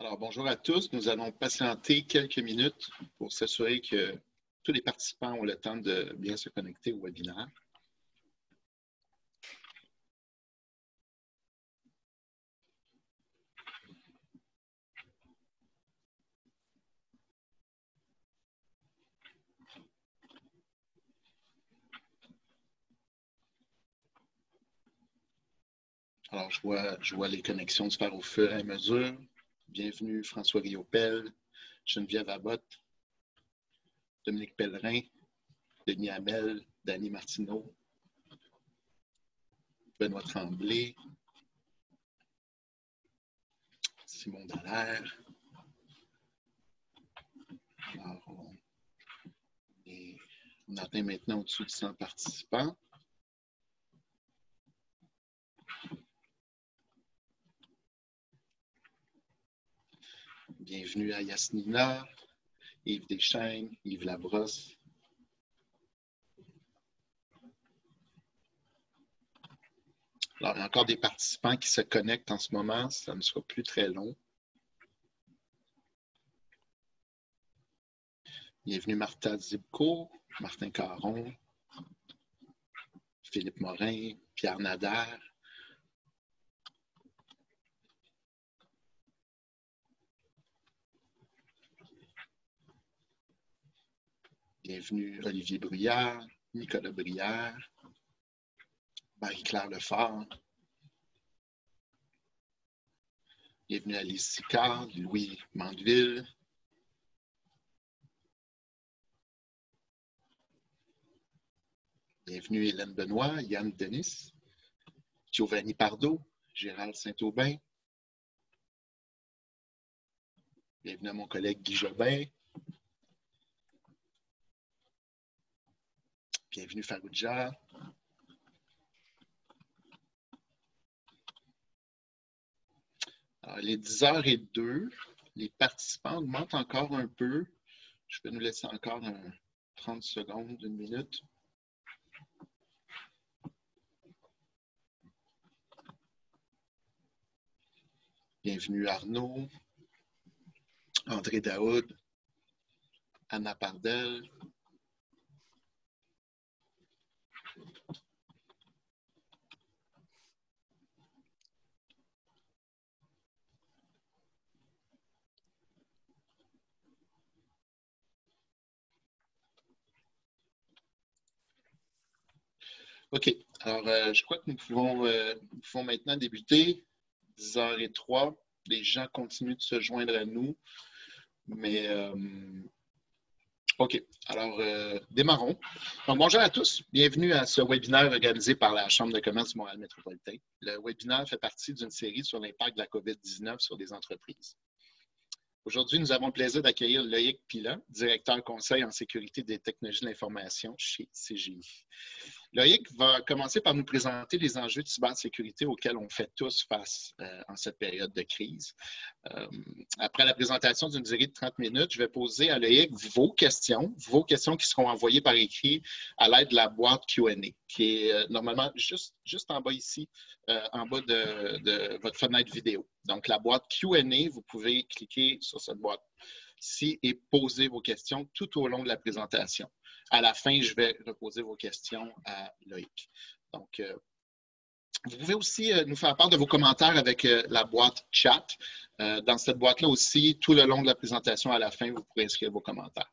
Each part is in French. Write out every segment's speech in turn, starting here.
Alors, bonjour à tous. Nous allons patienter quelques minutes pour s'assurer que tous les participants ont le temps de bien se connecter au webinaire. Alors, je vois les connexions se faire au fur et à mesure. Bienvenue François Riopel, Geneviève Abbott, Dominique Pellerin, Denis Hamel, Dany Martineau, Benoît Tremblay, Simon Dallaire. Alors, on atteint maintenant au-dessus de 100 participants. Bienvenue à Yasmina, Yves Deschaines, Yves Labrosse. Alors, il y a encore des participants qui se connectent en ce moment. Ça ne sera plus très long. Bienvenue Martha Zibko, Martin Caron, Philippe Morin, Pierre Nader. Bienvenue Olivier Bruyère, Nicolas Brière, Marie-Claire Lefort. Bienvenue Alice Sicard, Louis Mandeville. Bienvenue Hélène Benoît, Yann Denis, Giovanni Pardo, Gérald Saint-Aubin. Bienvenue à mon collègue Guy Jobin. Bienvenue Farouja. Alors, il est 10h02. Les participants augmentent encore un peu. Je vais nous laisser encore 30 secondes, une minute. Bienvenue Arnaud, André Daoud, Anna Pardel. OK. Alors, je crois que nous pouvons maintenant débuter. 10h03. Les gens continuent de se joindre à nous. Mais, OK. Alors, démarrons. Donc, bonjour à tous. Bienvenue à ce webinaire organisé par la Chambre de commerce du Montréal métropolitain. Le webinaire fait partie d'une série sur l'impact de la COVID-19 sur des entreprises. Aujourd'hui, nous avons le plaisir d'accueillir Loïc Pilon, directeur conseil en sécurité des technologies de l'information chez CGI. Loïc va commencer par nous présenter les enjeux de cybersécurité auxquels on fait tous face en cette période de crise. Après la présentation d'une durée de 30 minutes, je vais poser à Loïc vos questions qui seront envoyées par écrit à l'aide de la boîte Q&A, qui est normalement juste en bas ici, en bas de votre fenêtre vidéo. Donc, la boîte Q&A, vous pouvez cliquer sur cette boîte-ci et poser vos questions tout au long de la présentation. À la fin, je vais reposer vos questions à Loïc. Donc, vous pouvez aussi nous faire part de vos commentaires avec la boîte chat. Dans cette boîte-là aussi, tout le long de la présentation, à la fin, vous pourrez inscrire vos commentaires.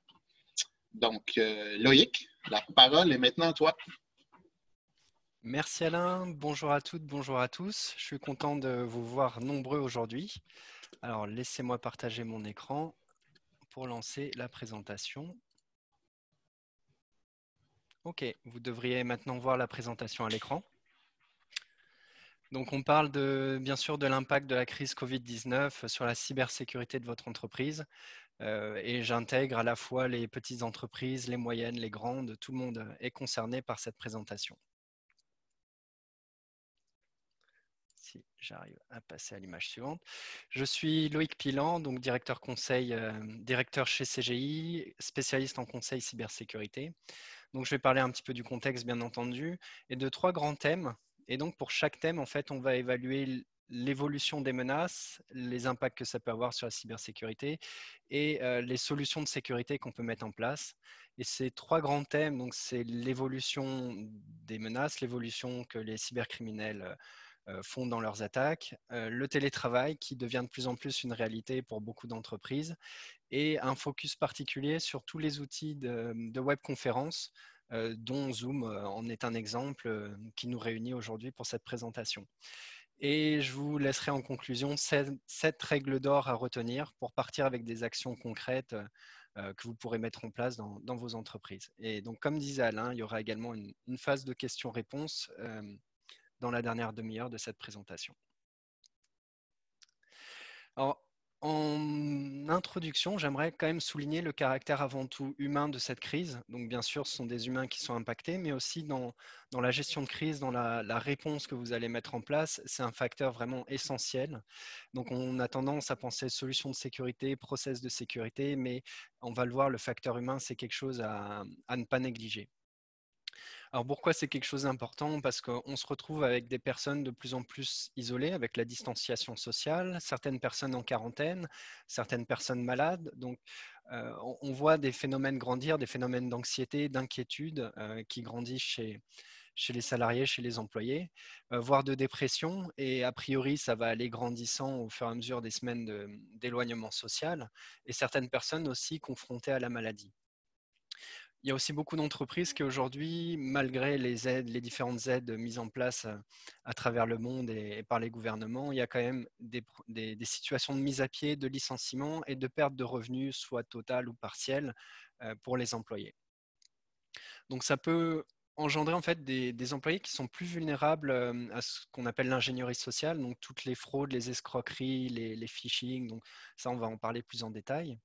Donc, Loïc, la parole est maintenant à toi. Merci Alain, bonjour à toutes, bonjour à tous. Je suis content de vous voir nombreux aujourd'hui. Alors, laissez-moi partager mon écran pour lancer la présentation. OK, vous devriez maintenant voir la présentation à l'écran. Donc, on parle bien sûr de l'impact de la crise Covid-19 sur la cybersécurité de votre entreprise. Et j'intègre à la fois les petites entreprises, les moyennes, les grandes. Tout le monde est concerné par cette présentation. Si j'arrive à passer à l'image suivante. Je suis Loïc Pilon, donc directeur chez CGI, spécialiste en conseil cybersécurité. Donc, je vais parler un petit peu du contexte, bien entendu, et de 3 grands thèmes. Et donc, pour chaque thème, en fait, on va évaluer l'évolution des menaces, les impacts que ça peut avoir sur la cybersécurité et les solutions de sécurité qu'on peut mettre en place. Et ces trois grands thèmes, donc c'est l'évolution des menaces, l'évolution que les cybercriminels font dans leurs attaques, le télétravail qui devient de plus en plus une réalité pour beaucoup d'entreprises et un focus particulier sur tous les outils de webconférence dont Zoom en est un exemple qui nous réunit aujourd'hui pour cette présentation. Et je vous laisserai en conclusion 7 règles d'or à retenir pour partir avec des actions concrètes que vous pourrez mettre en place dans vos entreprises. Et donc, comme disait Alain, il y aura également une phase de questions-réponses dans la dernière demi-heure de cette présentation. Alors, en introduction, j'aimerais quand même souligner le caractère avant tout humain de cette crise. Donc, bien sûr, ce sont des humains qui sont impactés, mais aussi dans la gestion de crise, dans la réponse que vous allez mettre en place, c'est un facteur vraiment essentiel. Donc, on a tendance à penser solutions de sécurité, process de sécurité, mais on va le voir, le facteur humain, c'est quelque chose à ne pas négliger. Alors pourquoi c'est quelque chose d'important? Parce qu'on se retrouve avec des personnes de plus en plus isolées, avec la distanciation sociale, certaines personnes en quarantaine, certaines personnes malades. Donc on voit des phénomènes grandir, des phénomènes d'anxiété, d'inquiétude qui grandissent chez les salariés, chez les employés, voire de dépression. Et a priori, ça va aller grandissant au fur et à mesure des semaines d'éloignement social. Et certaines personnes aussi confrontées à la maladie. Il y a aussi beaucoup d'entreprises qui aujourd'hui, malgré les aides, les différentes aides mises en place à travers le monde et par les gouvernements, il y a quand même des situations de mise à pied, de licenciement et de perte de revenus, soit totale ou partielle, pour les employés. Donc ça peut engendrer en fait des employés qui sont plus vulnérables à ce qu'on appelle l'ingénierie sociale, donc toutes les fraudes, les escroqueries, les phishing, donc ça on va en parler plus en détail.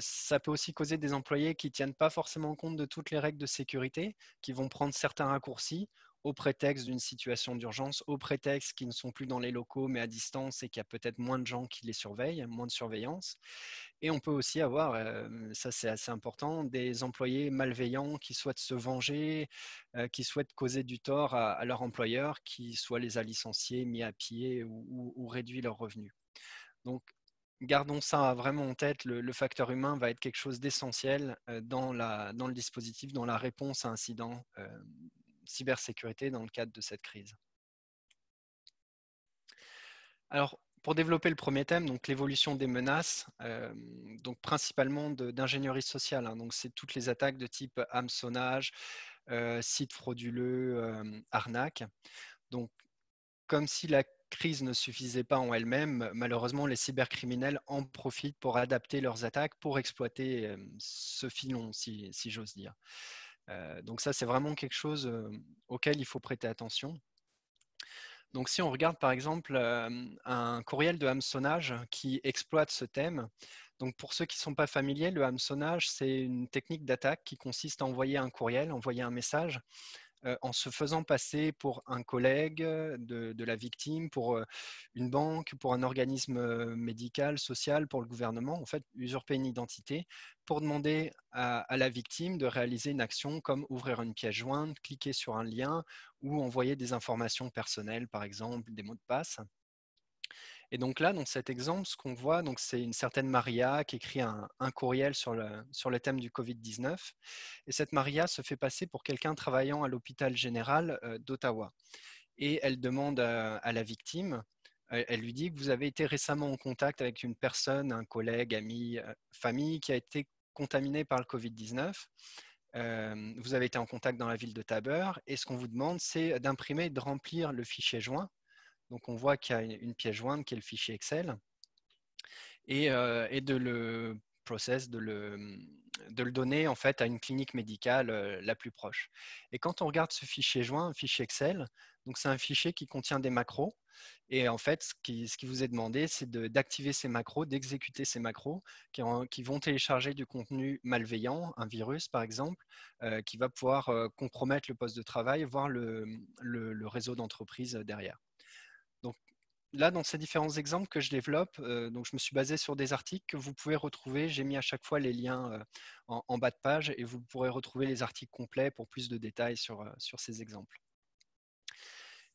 Ça peut aussi causer des employés qui ne tiennent pas forcément compte de toutes les règles de sécurité, qui vont prendre certains raccourcis au prétexte d'une situation d'urgence, au prétexte qu'ils ne sont plus dans les locaux mais à distance et qu'il y a peut-être moins de gens qui les surveillent, moins de surveillance. Et on peut aussi avoir, ça c'est assez important, des employés malveillants qui souhaitent se venger, qui souhaitent causer du tort à leur employeur, qui soit les a licenciés, mis à pied ou réduit leurs revenus. Donc, gardons ça vraiment en tête, le facteur humain va être quelque chose d'essentiel dans le dispositif, dans la réponse à incidents cybersécurité dans le cadre de cette crise. Alors, pour développer le premier thème, donc l'évolution des menaces, donc principalement d'ingénierie sociale, hein, donc c'est toutes les attaques de type hameçonnage, sites frauduleux, arnaque. Donc, comme si la crise ne suffisait pas en elle-même, malheureusement, les cybercriminels en profitent pour adapter leurs attaques, pour exploiter ce filon, si j'ose dire. Donc ça, c'est vraiment quelque chose auquel il faut prêter attention. Donc si on regarde par exemple un courriel de hameçonnage qui exploite ce thème, donc pour ceux qui ne sont pas familiers, le hameçonnage, c'est une technique d'attaque qui consiste à envoyer un courriel, envoyer un message en se faisant passer pour un collègue de la victime, pour une banque, pour un organisme médical, social, pour le gouvernement, en fait, usurper une identité pour demander à la victime de réaliser une action comme ouvrir une pièce jointe, cliquer sur un lien ou envoyer des informations personnelles, par exemple, des mots de passe. Et donc là, dans cet exemple, ce qu'on voit, c'est une certaine Maria qui écrit un courriel sur le thème du Covid-19. Et cette Maria se fait passer pour quelqu'un travaillant à l'hôpital général d'Ottawa. Et elle demande à la victime, elle lui dit que vous avez été récemment en contact avec une personne, un collègue, ami, famille qui a été contaminée par le Covid-19. Vous avez été en contact dans la ville de Tabeur et ce qu'on vous demande, c'est d'imprimer et de remplir le fichier joint. Donc, on voit qu'il y a une pièce jointe qui est le fichier Excel et de le process, de le donner en fait à une clinique médicale la plus proche. Et quand on regarde ce fichier joint, un fichier Excel, donc c'est un fichier qui contient des macros. Et en fait, ce qui vous est demandé, c'est d'activer ces macros, d'exécuter ces macros qui vont télécharger du contenu malveillant, un virus par exemple, qui va pouvoir compromettre le poste de travail, voire le réseau d'entreprise derrière. Donc là, dans ces différents exemples que je développe, donc je me suis basé sur des articles que vous pouvez retrouver. J'ai mis à chaque fois les liens en bas de page et vous pourrez retrouver les articles complets pour plus de détails sur ces exemples.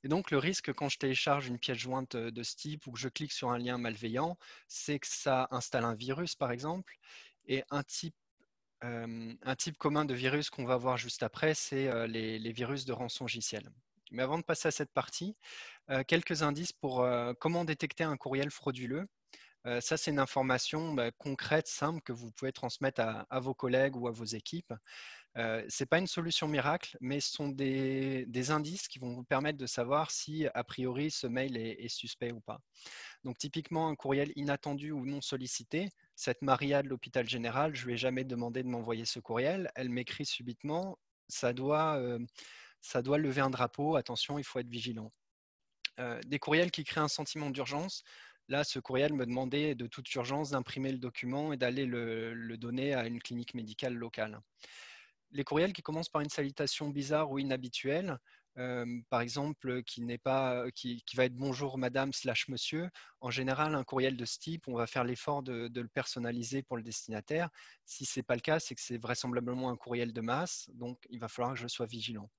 Et donc, le risque quand je télécharge une pièce jointe de ce type ou que je clique sur un lien malveillant, c'est que ça installe un virus, par exemple. Et un type commun de virus qu'on va voir juste après, c'est les virus de rançongiciel. Mais avant de passer à cette partie, quelques indices pour comment détecter un courriel frauduleux. Ça, c'est une information concrète, simple, que vous pouvez transmettre à vos collègues ou à vos équipes. Ce n'est pas une solution miracle, mais ce sont des indices qui vont vous permettre de savoir si, a priori, ce mail est suspect ou pas. Donc, typiquement, un courriel inattendu ou non sollicité. Cette Maria de l'hôpital général, je ne lui ai jamais demandé de m'envoyer ce courriel. Elle m'écrit subitement. Ça doit lever un drapeau. Attention, il faut être vigilant. Des courriels qui créent un sentiment d'urgence. Là, ce courriel me demandait de toute urgence d'imprimer le document et d'aller le donner à une clinique médicale locale. Les courriels qui commencent par une salutation bizarre ou inhabituelle, par exemple, qui va être bonjour madame / monsieur. En général, un courriel de ce type, on va faire l'effort de le personnaliser pour le destinataire. Si ce n'est pas le cas, c'est que c'est vraisemblablement un courriel de masse, donc il va falloir que je sois vigilant.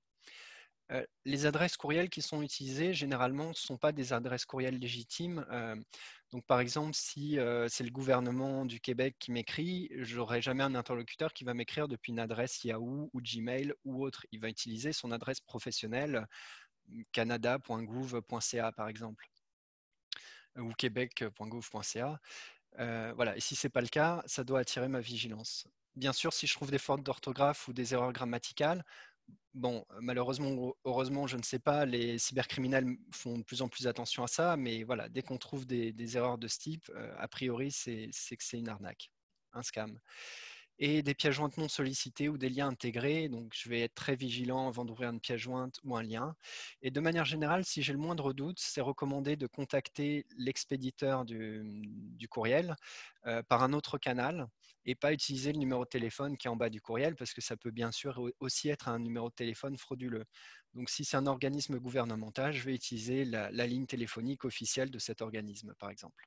Les adresses courriels qui sont utilisées, généralement, ne sont pas des adresses courriels légitimes. Donc, par exemple, si c'est le gouvernement du Québec qui m'écrit, je n'aurai jamais un interlocuteur qui va m'écrire depuis une adresse Yahoo ou Gmail ou autre. Il va utiliser son adresse professionnelle, canada.gouv.ca, par exemple, ou québec.gouv.ca. Voilà. Et si ce n'est pas le cas, ça doit attirer ma vigilance. Bien sûr, si je trouve des fautes d'orthographe ou des erreurs grammaticales, bon, malheureusement ou heureusement, je ne sais pas, les cybercriminels font de plus en plus attention à ça, mais voilà, dès qu'on trouve des erreurs de ce type, a priori, c'est que c'est une arnaque, un scam. Et des pièces jointes non sollicitées ou des liens intégrés. Donc, je vais être très vigilant avant d'ouvrir une pièce jointe ou un lien. Et de manière générale, si j'ai le moindre doute, c'est recommandé de contacter l'expéditeur du courriel par un autre canal et pas utiliser le numéro de téléphone qui est en bas du courriel parce que ça peut bien sûr aussi être un numéro de téléphone frauduleux. Donc, si c'est un organisme gouvernemental, je vais utiliser la ligne téléphonique officielle de cet organisme, par exemple.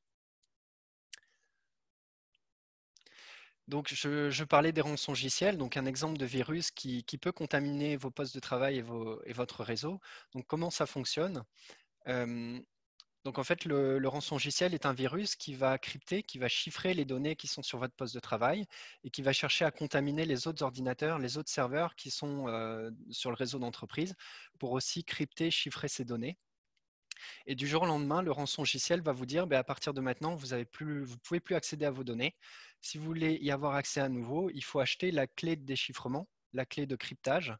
Donc, je parlais des rançongiciels, donc un exemple de virus qui peut contaminer vos postes de travail et votre réseau. Donc, comment ça fonctionne? Euh, donc, en fait, le rançongiciel est un virus qui va crypter, qui va chiffrer les données qui sont sur votre poste de travail et qui va chercher à contaminer les autres ordinateurs, les autres serveurs qui sont sur le réseau d'entreprise pour aussi crypter, chiffrer ces données. Et du jour au lendemain, le rançongiciel va vous dire, à partir de maintenant, vous ne pouvez plus accéder à vos données. Si vous voulez y avoir accès à nouveau, il faut acheter la clé de déchiffrement, la clé de cryptage,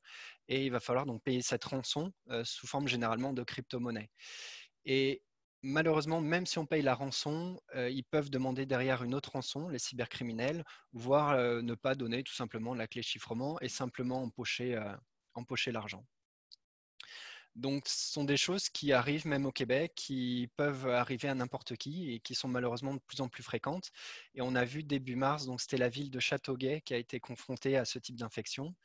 et il va falloir donc payer cette rançon sous forme généralement de crypto-monnaie. Et malheureusement, même si on paye la rançon, ils peuvent demander derrière une autre rançon, les cybercriminels, voire ne pas donner tout simplement la clé de chiffrement et simplement empocher l'argent. Donc, ce sont des choses qui arrivent même au Québec, qui peuvent arriver à n'importe qui et qui sont malheureusement de plus en plus fréquentes. Et on a vu début mars, donc c'était la ville de Châteauguay qui a été confrontée à ce type d'infection.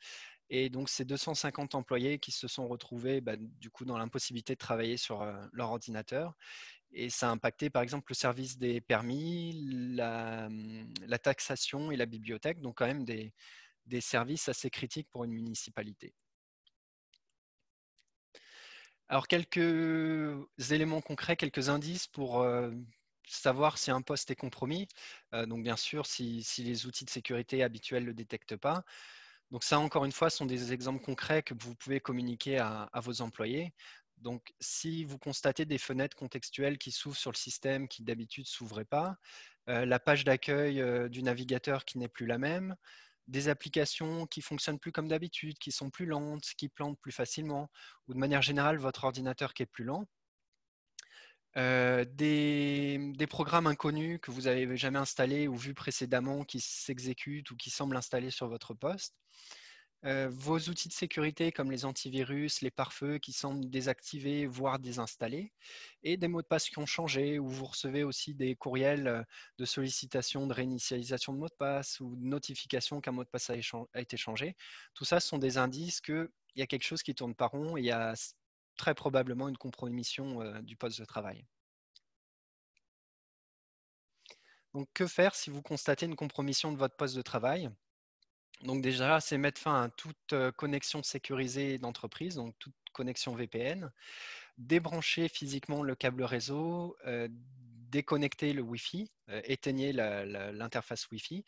Et donc, ces 250 employés qui se sont retrouvés du coup dans l'impossibilité de travailler sur leur ordinateur. Et ça a impacté par exemple le service des permis, la taxation et la bibliothèque, donc quand même des services assez critiques pour une municipalité. Alors, quelques éléments concrets, quelques indices pour savoir si un poste est compromis. Donc, bien sûr, si les outils de sécurité habituels ne le détectent pas. Donc, ça, encore une fois, sont des exemples concrets que vous pouvez communiquer à vos employés. Donc, si vous constatez des fenêtres contextuelles qui s'ouvrent sur le système qui d'habitude ne s'ouvraient pas, la page d'accueil du navigateur qui n'est plus la même, des applications qui fonctionnent plus comme d'habitude, qui sont plus lentes, qui plantent plus facilement, ou de manière générale, votre ordinateur qui est plus lent. Des programmes inconnus que vous n'avez jamais installés ou vus précédemment qui s'exécutent ou qui semblent installés sur votre poste. Vos outils de sécurité comme les antivirus, les pare-feux qui semblent désactivés, voire désinstallés, et des mots de passe qui ont changé, ou vous recevez aussi des courriels de sollicitation de réinitialisation de mot de passe ou de notification qu'un mot de passe a été changé. Tout ça sont des indices qu'il y a quelque chose qui tourne pas rond et il y a très probablement une compromission du poste de travail. Donc, que faire si vous constatez une compromission de votre poste de travail? Donc déjà, c'est mettre fin à toute connexion sécurisée d'entreprise, donc toute connexion VPN. Débranchez physiquement le câble réseau, déconnectez le Wi-Fi, éteignez l'interface Wi-Fi,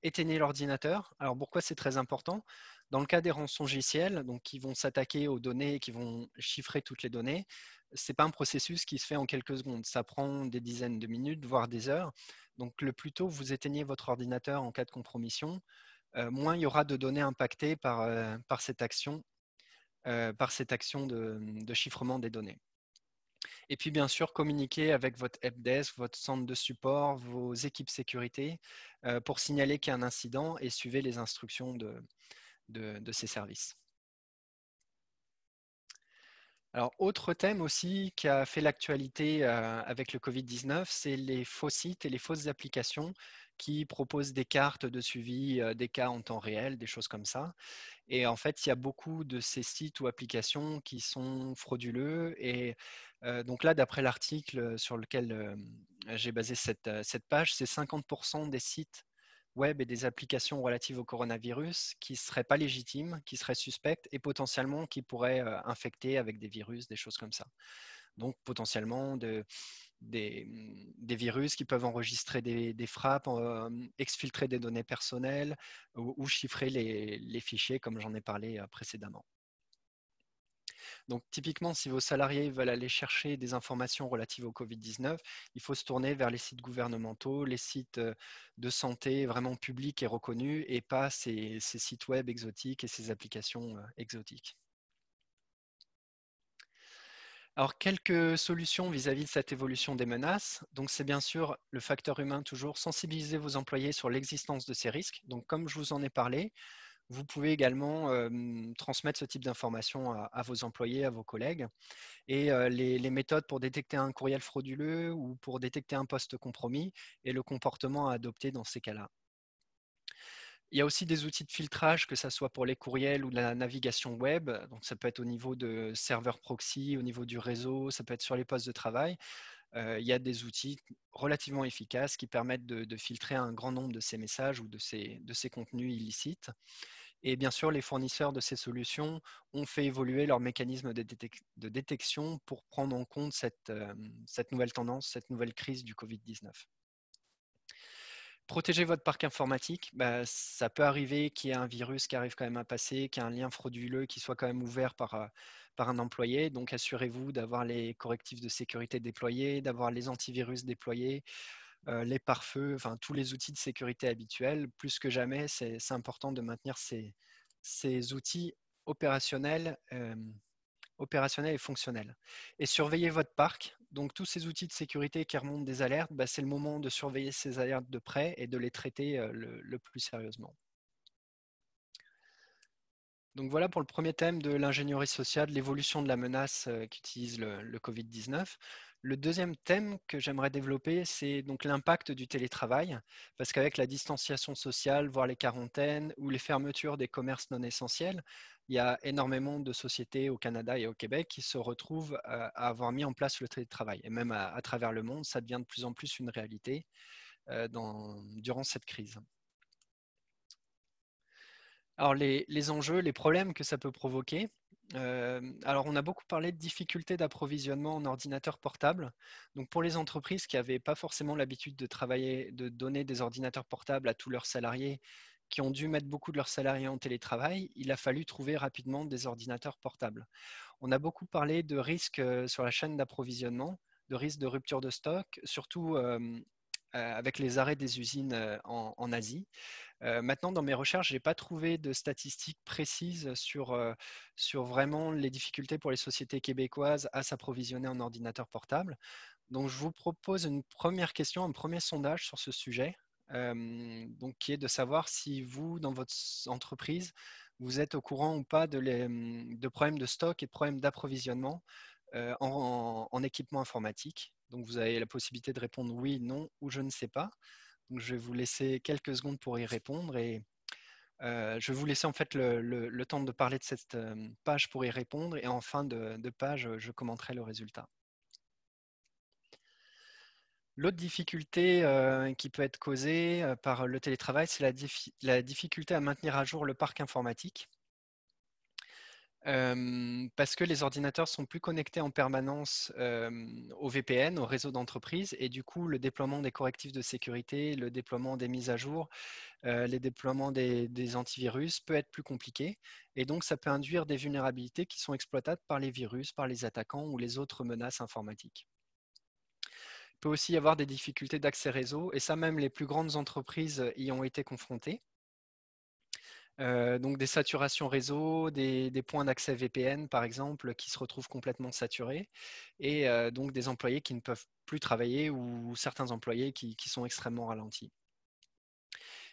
éteignez l'ordinateur. Alors pourquoi c'est très important? Dans le cas des rançongiciels, donc qui vont s'attaquer aux données, qui vont chiffrer toutes les données, c'est pas un processus qui se fait en quelques secondes. Ça prend des dizaines de minutes, voire des heures. Donc le plus tôt vous éteignez votre ordinateur en cas de compromission, moins il y aura de données impactées par cette action de chiffrement des données. Et puis, bien sûr, communiquer avec votre helpdesk, votre centre de support, vos équipes sécurité pour signaler qu'il y a un incident et suivez les instructions de ces services. Alors, autre thème aussi qui a fait l'actualité avec le Covid-19, c'est les faux sites et les fausses applications qui proposent des cartes de suivi des cas en temps réel, des choses comme ça. Et en fait, il y a beaucoup de ces sites ou applications qui sont frauduleux. Et donc là, d'après l'article sur lequel j'ai basé cette page, c'est 50% des sites web et des applications relatives au coronavirus qui ne seraient pas légitimes, qui seraient suspectes et potentiellement qui pourraient infecter avec des virus, des choses comme ça. Donc potentiellement des virus qui peuvent enregistrer des frappes, exfiltrer des données personnelles ou chiffrer les fichiers comme j'en ai parlé précédemment. Donc typiquement, si vos salariés veulent aller chercher des informations relatives au Covid-19, il faut se tourner vers les sites gouvernementaux, les sites de santé vraiment publics et reconnus et pas ces sites web exotiques et ces applications exotiques. Alors, quelques solutions vis-à-vis de cette évolution des menaces. Donc, c'est bien sûr le facteur humain toujours, sensibiliser vos employés sur l'existence de ces risques. Donc, comme je vous en ai parlé, vous pouvez également transmettre ce type d'informations à vos employés, à vos collègues. Et les méthodes pour détecter un courriel frauduleux ou pour détecter un poste compromis et le comportement à adopter dans ces cas-là. Il y a aussi des outils de filtrage, que ce soit pour les courriels ou la navigation web. Donc, ça peut être au niveau de serveurs proxy, au niveau du réseau, ça peut être sur les postes de travail. Il y a des outils relativement efficaces qui permettent de filtrer un grand nombre de ces messages ou de ces contenus illicites. Et bien sûr, les fournisseurs de ces solutions ont fait évoluer leurs mécanismes de détection pour prendre en compte cette nouvelle tendance, cette nouvelle crise du Covid-19. Protéger votre parc informatique, ça peut arriver qu'il y ait un virus qui arrive quand même à passer, qu'il y ait un lien frauduleux qui soit quand même ouvert par un employé. Donc, assurez-vous d'avoir les correctifs de sécurité déployés, d'avoir les antivirus déployés, les pare-feux, enfin tous les outils de sécurité habituels. Plus que jamais, c'est important de maintenir ces outils opérationnels et fonctionnels. Et surveillez votre parc. Donc, tous ces outils de sécurité qui remontent des alertes, c'est le moment de surveiller ces alertes de près et de les traiter le plus sérieusement. Donc, voilà pour le premier thème de l'ingénierie sociale, l'évolution de la menace qu'utilise le Covid-19. Le deuxième thème que j'aimerais développer, c'est donc l'impact du télétravail, parce qu'avec la distanciation sociale, voire les quarantaines ou les fermetures des commerces non essentiels, il y a énormément de sociétés au Canada et au Québec qui se retrouvent à avoir mis en place le télétravail. Et même à travers le monde, ça devient de plus en plus une réalité durant cette crise. Alors, les enjeux, les problèmes que ça peut provoquer. Alors, on a beaucoup parlé de difficultés d'approvisionnement en ordinateurs portables. Donc, pour les entreprises qui n'avaient pas forcément l'habitude de donner des ordinateurs portables à tous leurs salariés, qui ont dû mettre beaucoup de leurs salariés en télétravail, il a fallu trouver rapidement des ordinateurs portables. On a beaucoup parlé de risques sur la chaîne d'approvisionnement, de risques de rupture de stock, surtout avec les arrêts des usines en Asie. Maintenant, dans mes recherches, je n'ai pas trouvé de statistiques précises sur vraiment les difficultés pour les sociétés québécoises à s'approvisionner en ordinateur portable. Donc, je vous propose une première question, un premier sondage sur ce sujet, donc, qui est de savoir si vous, dans votre entreprise, vous êtes au courant ou pas de problèmes de stock et de problèmes d'approvisionnement en équipement informatique. Donc, vous avez la possibilité de répondre oui, non ou je ne sais pas. Donc, je vais vous laisser quelques secondes pour y répondre et je vais vous laisser en fait le temps de parler de cette page pour y répondre et en fin de page, je commenterai le résultat. L'autre difficulté qui peut être causée par le télétravail, c'est la difficulté à maintenir à jour le parc informatique. Parce que les ordinateurs sont plus connectés en permanence au VPN, au réseau d'entreprise, et du coup, le déploiement des correctifs de sécurité, le déploiement des mises à jour, les déploiements des antivirus peut être plus compliqué. Et donc, ça peut induire des vulnérabilités qui sont exploitables par les virus, par les attaquants ou les autres menaces informatiques. Il peut aussi y avoir des difficultés d'accès réseau, et ça, même les plus grandes entreprises y ont été confrontées. Donc des saturations réseau, des points d'accès VPN par exemple qui se retrouvent complètement saturés et donc des employés qui ne peuvent plus travailler ou certains employés qui sont extrêmement ralentis.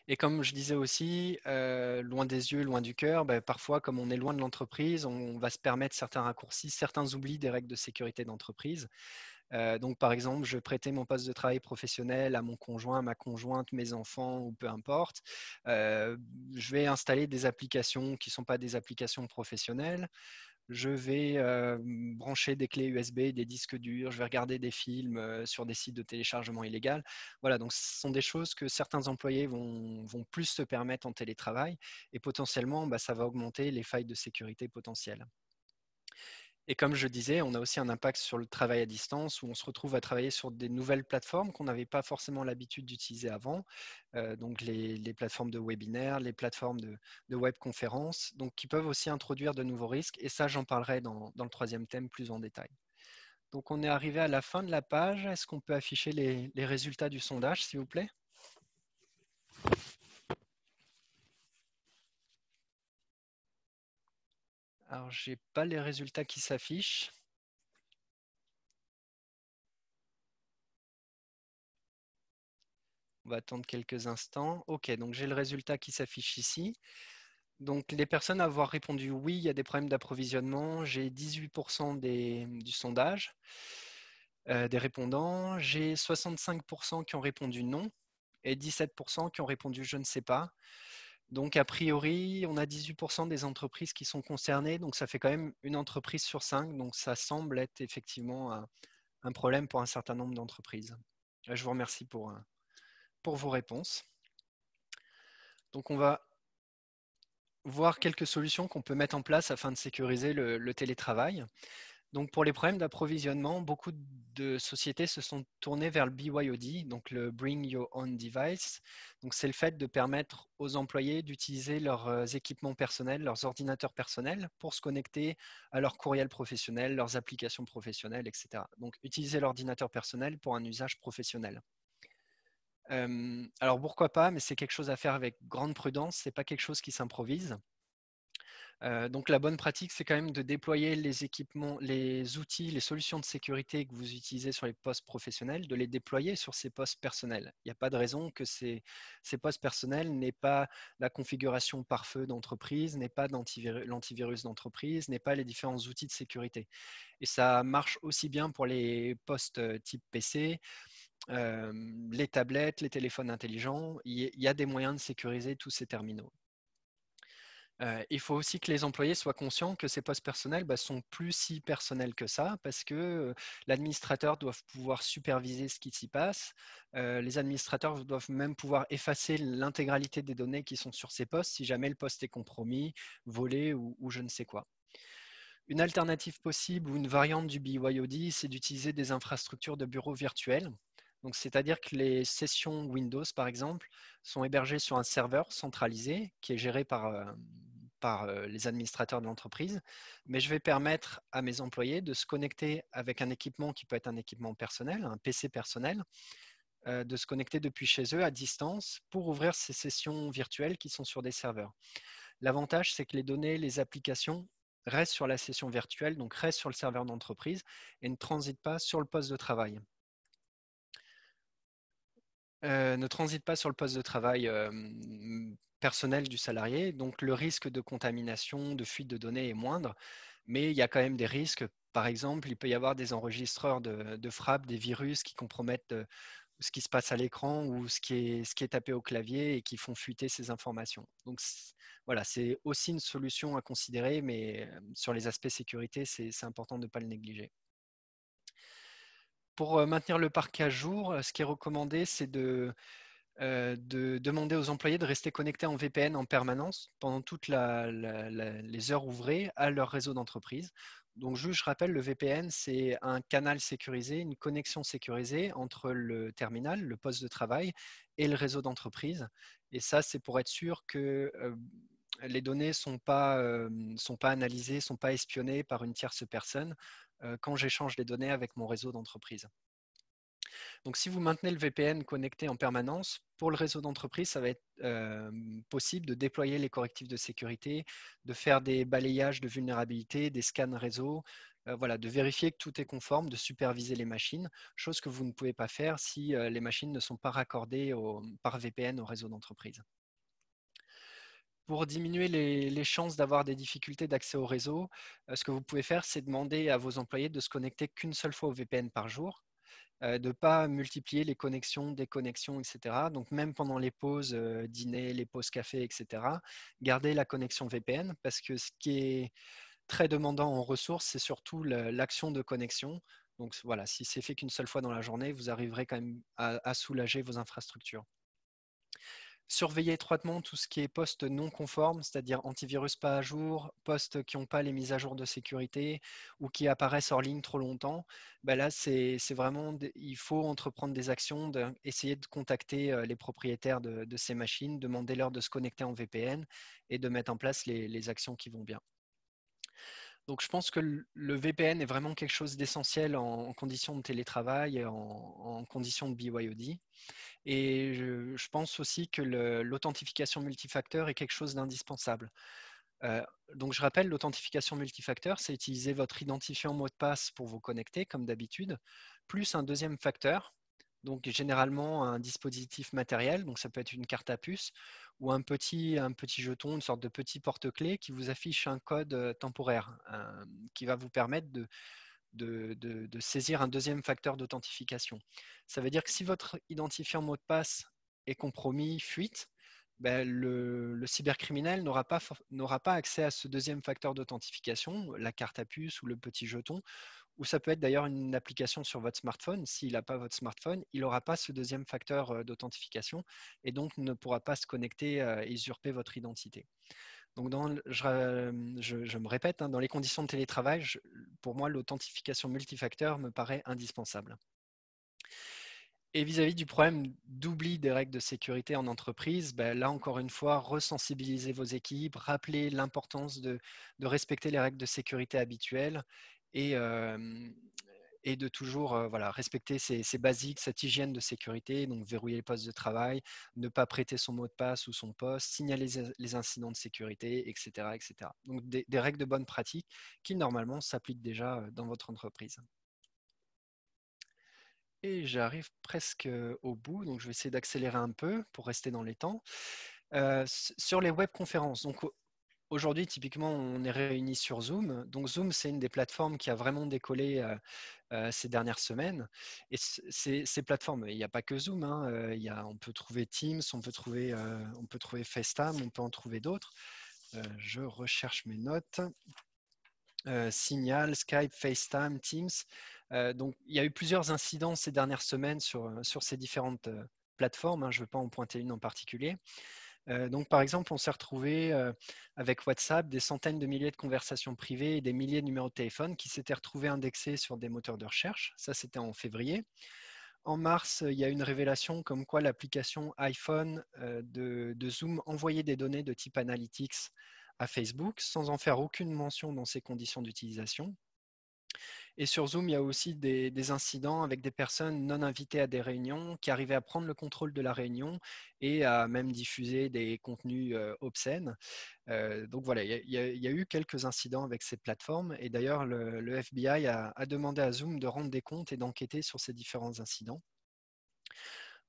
Et comme je disais aussi, loin des yeux, loin du cœur, parfois comme on est loin de l'entreprise, on va se permettre certains raccourcis, certains oublis des règles de sécurité d'entreprise. Donc, par exemple, je prêtais mon poste de travail professionnel à mon conjoint, ma conjointe, mes enfants ou peu importe. Je vais installer des applications qui ne sont pas des applications professionnelles. Je vais brancher des clés USB, des disques durs. Je vais regarder des films sur des sites de téléchargement illégal. Voilà, donc ce sont des choses que certains employés vont plus se permettre en télétravail et potentiellement, ça va augmenter les failles de sécurité potentielles. Et comme je disais, on a aussi un impact sur le travail à distance où on se retrouve à travailler sur des nouvelles plateformes qu'on n'avait pas forcément l'habitude d'utiliser avant. Donc les plateformes de webinaires, les plateformes de webconférences, donc qui peuvent aussi introduire de nouveaux risques. Et ça, j'en parlerai dans le troisième thème plus en détail. Donc on est arrivé à la fin de la page. Est-ce qu'on peut afficher les résultats du sondage, s'il vous plaît? Alors, je n'ai pas les résultats qui s'affichent. On va attendre quelques instants. OK, donc j'ai le résultat qui s'affiche ici. Donc, les personnes à avoir répondu oui, il y a des problèmes d'approvisionnement. J'ai 18% du sondage des répondants. J'ai 65% qui ont répondu non et 17% qui ont répondu je ne sais pas. Donc, a priori, on a 18% des entreprises qui sont concernées. Donc, ça fait quand même une entreprise sur 5. Donc, ça semble être effectivement un problème pour un certain nombre d'entreprises. Je vous remercie pour vos réponses. Donc, on va voir quelques solutions qu'on peut mettre en place afin de sécuriser le télétravail. Donc, pour les problèmes d'approvisionnement, beaucoup de sociétés se sont tournées vers le BYOD, donc le Bring Your Own Device. Donc, c'est le fait de permettre aux employés d'utiliser leurs équipements personnels, leurs ordinateurs personnels pour se connecter à leur courriel professionnel, leurs applications professionnelles, etc. Donc, utiliser l'ordinateur personnel pour un usage professionnel. Alors, pourquoi pas, mais c'est quelque chose à faire avec grande prudence. Ce n'est pas quelque chose qui s'improvise. Donc la bonne pratique, c'est quand même de déployer les équipements, les outils, les solutions de sécurité que vous utilisez sur les postes professionnels, de les déployer sur ces postes personnels. Il n'y a pas de raison que ces postes personnels n'aient pas la configuration pare-feu d'entreprise, n'aient pas l'antivirus d'entreprise, n'aient pas les différents outils de sécurité. Et ça marche aussi bien pour les postes type PC, les tablettes, les téléphones intelligents. Il y a des moyens de sécuriser tous ces terminaux. Il faut aussi que les employés soient conscients que ces postes personnels sont plus si personnels que ça, parce que l'administrateur doit pouvoir superviser ce qui s'y passe. Les administrateurs doivent même pouvoir effacer l'intégralité des données qui sont sur ces postes si jamais le poste est compromis, volé ou je ne sais quoi. Une alternative possible ou une variante du BYOD, c'est d'utiliser des infrastructures de bureaux virtuels. Donc, c'est-à-dire que les sessions Windows, par exemple, sont hébergées sur un serveur centralisé qui est géré par les administrateurs de l'entreprise. Mais je vais permettre à mes employés de se connecter avec un équipement qui peut être un équipement personnel, un PC personnel, de se connecter depuis chez eux à distance pour ouvrir ces sessions virtuelles qui sont sur des serveurs. L'avantage, c'est que les données, les applications restent sur la session virtuelle, donc restent sur le serveur d'entreprise et ne transitent pas sur le poste de travail. Ne transite pas sur le poste de travail personnel du salarié, donc le risque de contamination, de fuite de données est moindre, mais il y a quand même des risques. Par exemple, il peut y avoir des enregistreurs de frappe, des virus qui compromettent ce qui se passe à l'écran ou ce qui est tapé au clavier et qui font fuiter ces informations. Donc voilà, c'est aussi une solution à considérer, mais sur les aspects sécurité, c'est important de ne pas le négliger. Pour maintenir le parc à jour, ce qui est recommandé, c'est de de demander aux employés de rester connectés en VPN en permanence pendant toutes les heures ouvrées à leur réseau d'entreprise. Donc, je rappelle, le VPN, c'est un canal sécurisé, une connexion sécurisée entre le terminal, le poste de travail, et le réseau d'entreprise. Et ça, c'est pour être sûr que les données ne sont pas analysées, ne sont pas espionnées par une tierce personne quand j'échange les données avec mon réseau d'entreprise. Donc, si vous maintenez le VPN connecté en permanence, pour le réseau d'entreprise, ça va être possible de déployer les correctifs de sécurité, de faire des balayages de vulnérabilité, des scans réseau, voilà, de vérifier que tout est conforme, de superviser les machines, chose que vous ne pouvez pas faire si les machines ne sont pas raccordées par VPN au réseau d'entreprise. Pour diminuer les chances d'avoir des difficultés d'accès au réseau, ce que vous pouvez faire, c'est demander à vos employés de se connecter qu'une seule fois au VPN par jour, de ne pas multiplier les connexions, déconnexions, etc. Donc même pendant les pauses dîner, les pauses café, etc., gardez la connexion VPN parce que ce qui est très demandant en ressources, c'est surtout l'action de connexion. Donc voilà, si c'est fait qu'une seule fois dans la journée, vous arriverez quand même à soulager vos infrastructures. Surveillez étroitement tout ce qui est poste non conforme, c'est-à-dire antivirus pas à jour, postes qui n'ont pas les mises à jour de sécurité ou qui apparaissent hors ligne trop longtemps. Ben là, c'est vraiment, il faut entreprendre des actions, essayer de contacter les propriétaires de ces machines, demander-leur de se connecter en VPN et de mettre en place les actions qui vont bien. Donc, je pense que le VPN est vraiment quelque chose d'essentiel en conditions de télétravail et en conditions de BYOD. Et je pense aussi que l'authentification multifacteur est quelque chose d'indispensable. Donc, je rappelle, l'authentification multifacteur, c'est utiliser votre identifiant mot de passe pour vous connecter, comme d'habitude, plus un deuxième facteur, donc généralement un dispositif matériel, donc ça peut être une carte à puce, ou un petit jeton, une sorte de petit porte-clés qui vous affiche un code temporaire, qui va vous permettre de saisir un deuxième facteur d'authentification. Ça veut dire que si votre identifiant mot de passe est compromis, fuite, ben le cybercriminel n'aura pas accès à ce deuxième facteur d'authentification, la carte à puce ou le petit jeton, ou ça peut être d'ailleurs une application sur votre smartphone. S'il n'a pas votre smartphone, il n'aura pas ce deuxième facteur d'authentification et donc ne pourra pas se connecter et usurper votre identité. Donc, je me répète, hein, dans les conditions de télétravail, pour moi, l'authentification multifacteur me paraît indispensable. Et vis-à-vis du problème d'oubli des règles de sécurité en entreprise, ben là, encore une fois, resensibiliser vos équipes, rappeler l'importance de respecter les règles de sécurité habituelles et, et de toujours voilà, respecter ces basiques, cette hygiène de sécurité, donc verrouiller les postes de travail, ne pas prêter son mot de passe ou son poste, signaler les incidents de sécurité, etc. etc. Donc des règles de bonne pratique qui normalement s'appliquent déjà dans votre entreprise. Et j'arrive presque au bout, donc je vais essayer d'accélérer un peu pour rester dans les temps. Sur les webconférences, donc aujourd'hui, typiquement, on est réunis sur Zoom. Donc Zoom, c'est une des plateformes qui a vraiment décollé ces dernières semaines. Et ces plateformes, il n'y a pas que Zoom, hein, on peut trouver Teams, on peut trouver FaceTime, on peut en trouver d'autres. Je recherche mes notes. Signal, Skype, FaceTime, Teams. Donc, il y a eu plusieurs incidents ces dernières semaines sur ces différentes plateformes. Hein, je ne veux pas en pointer une en particulier. Donc, par exemple, on s'est retrouvé avec WhatsApp des centaines de milliers de conversations privées et des milliers de numéros de téléphone qui s'étaient retrouvés indexés sur des moteurs de recherche. Ça, c'était en février. En mars, il y a une révélation comme quoi l'application iPhone de Zoom envoyait des données de type Analytics à Facebook sans en faire aucune mention dans ses conditions d'utilisation. Et sur Zoom, il y a aussi des incidents avec des personnes non invitées à des réunions qui arrivaient à prendre le contrôle de la réunion et à même diffuser des contenus obscènes. Donc voilà, il y a eu quelques incidents avec ces plateformes et d'ailleurs le FBI a demandé à Zoom de rendre des comptes et d'enquêter sur ces différents incidents.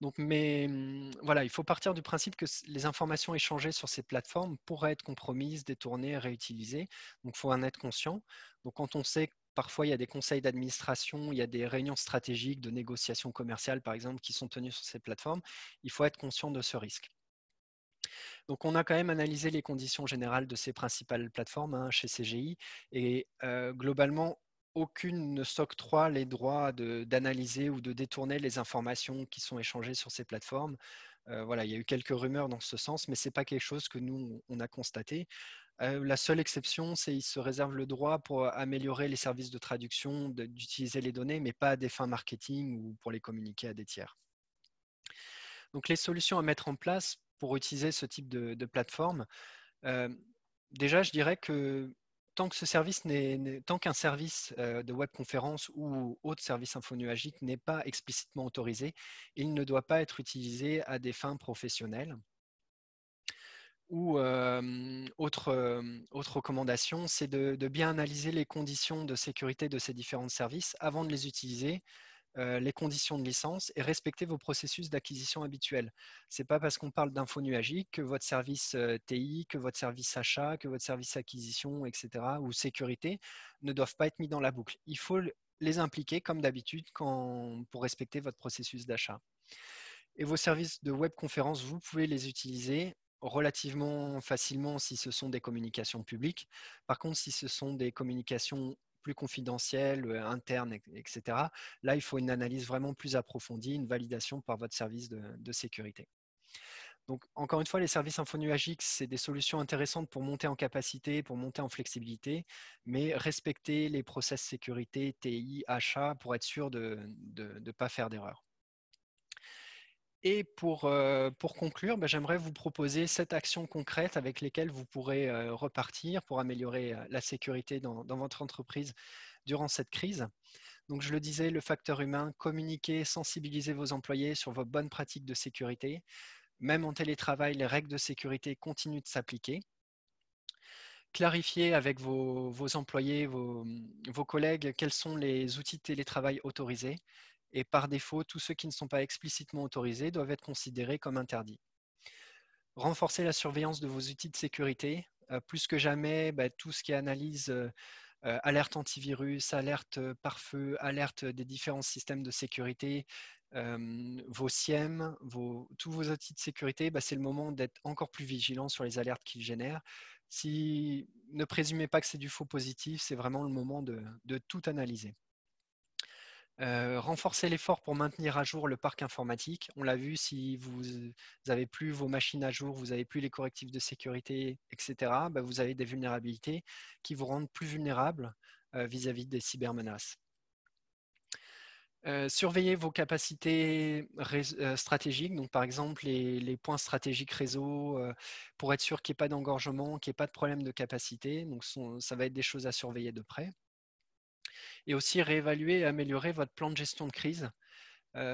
Donc, mais voilà, il faut partir du principe que les informations échangées sur ces plateformes pourraient être compromises, détournées, réutilisées. Donc, il faut en être conscient. Donc, quand on sait que parfois il y a des conseils d'administration, il y a des réunions stratégiques de négociation commerciale, par exemple, qui sont tenues sur ces plateformes, il faut être conscient de ce risque. Donc, on a quand même analysé les conditions générales de ces principales plateformes chez CGI et globalement, aucune ne s'octroie les droits d'analyser ou de détourner les informations qui sont échangées sur ces plateformes. Voilà, il y a eu quelques rumeurs dans ce sens, mais ce n'est pas quelque chose que nous, on a constaté. La seule exception, c'est qu'ils se réservent le droit pour améliorer les services de traduction, d'utiliser les données, mais pas à des fins marketing ou pour les communiquer à des tiers. Donc, les solutions à mettre en place pour utiliser ce type de plateforme, déjà, je dirais que tant qu'un service de webconférence ou autre service infonuagique n'est pas explicitement autorisé, il ne doit pas être utilisé à des fins professionnelles. Ou autre recommandation, c'est de bien analyser les conditions de sécurité de ces différents services avant de les utiliser, les conditions de licence et respecter vos processus d'acquisition habituels. Ce n'est pas parce qu'on parle d'info nuagique que votre service TI, que votre service achat, que votre service acquisition, etc., ou sécurité ne doivent pas être mis dans la boucle. Il faut les impliquer comme d'habitude pour respecter votre processus d'achat. Et vos services de webconférence, vous pouvez les utiliser relativement facilement si ce sont des communications publiques. Par contre, si ce sont des communications plus confidentielles, internes, etc., là, il faut une analyse vraiment plus approfondie, une validation par votre service de sécurité. Donc, encore une fois, les services infonuagiques, c'est des solutions intéressantes pour monter en capacité, pour monter en flexibilité, mais respecter les process sécurité, TI, achat, pour être sûr de ne pas faire d'erreur. Et pour conclure, j'aimerais vous proposer 7 actions concrètes avec lesquelles vous pourrez repartir pour améliorer la sécurité dans votre entreprise durant cette crise. Donc, je le disais, le facteur humain, communiquer, sensibiliser vos employés sur vos bonnes pratiques de sécurité. Même en télétravail, les règles de sécurité continuent de s'appliquer. Clarifier avec vos employés, vos collègues, quels sont les outils de télétravail autorisés. Et par défaut, tous ceux qui ne sont pas explicitement autorisés doivent être considérés comme interdits. Renforcer la surveillance de vos outils de sécurité. Plus que jamais, tout ce qui est analyse, alerte antivirus, alerte pare-feu, alerte des différents systèmes de sécurité, vos SIEM, tous vos outils de sécurité, c'est le moment d'être encore plus vigilant sur les alertes qu'ils génèrent. Ne présumez pas que c'est du faux positif, c'est vraiment le moment de tout analyser. Renforcer l'effort pour maintenir à jour le parc informatique. On l'a vu, si vous n'avez plus vos machines à jour, vous n'avez plus les correctifs de sécurité, etc., vous avez des vulnérabilités qui vous rendent plus vulnérables vis-à-vis des cybermenaces. Surveillez vos capacités stratégiques, donc par exemple les points stratégiques réseau, pour être sûr qu'il n'y ait pas d'engorgement, qu'il n'y ait pas de problème de capacité. Donc ça va être des choses à surveiller de près. Et aussi réévaluer et améliorer votre plan de gestion de crise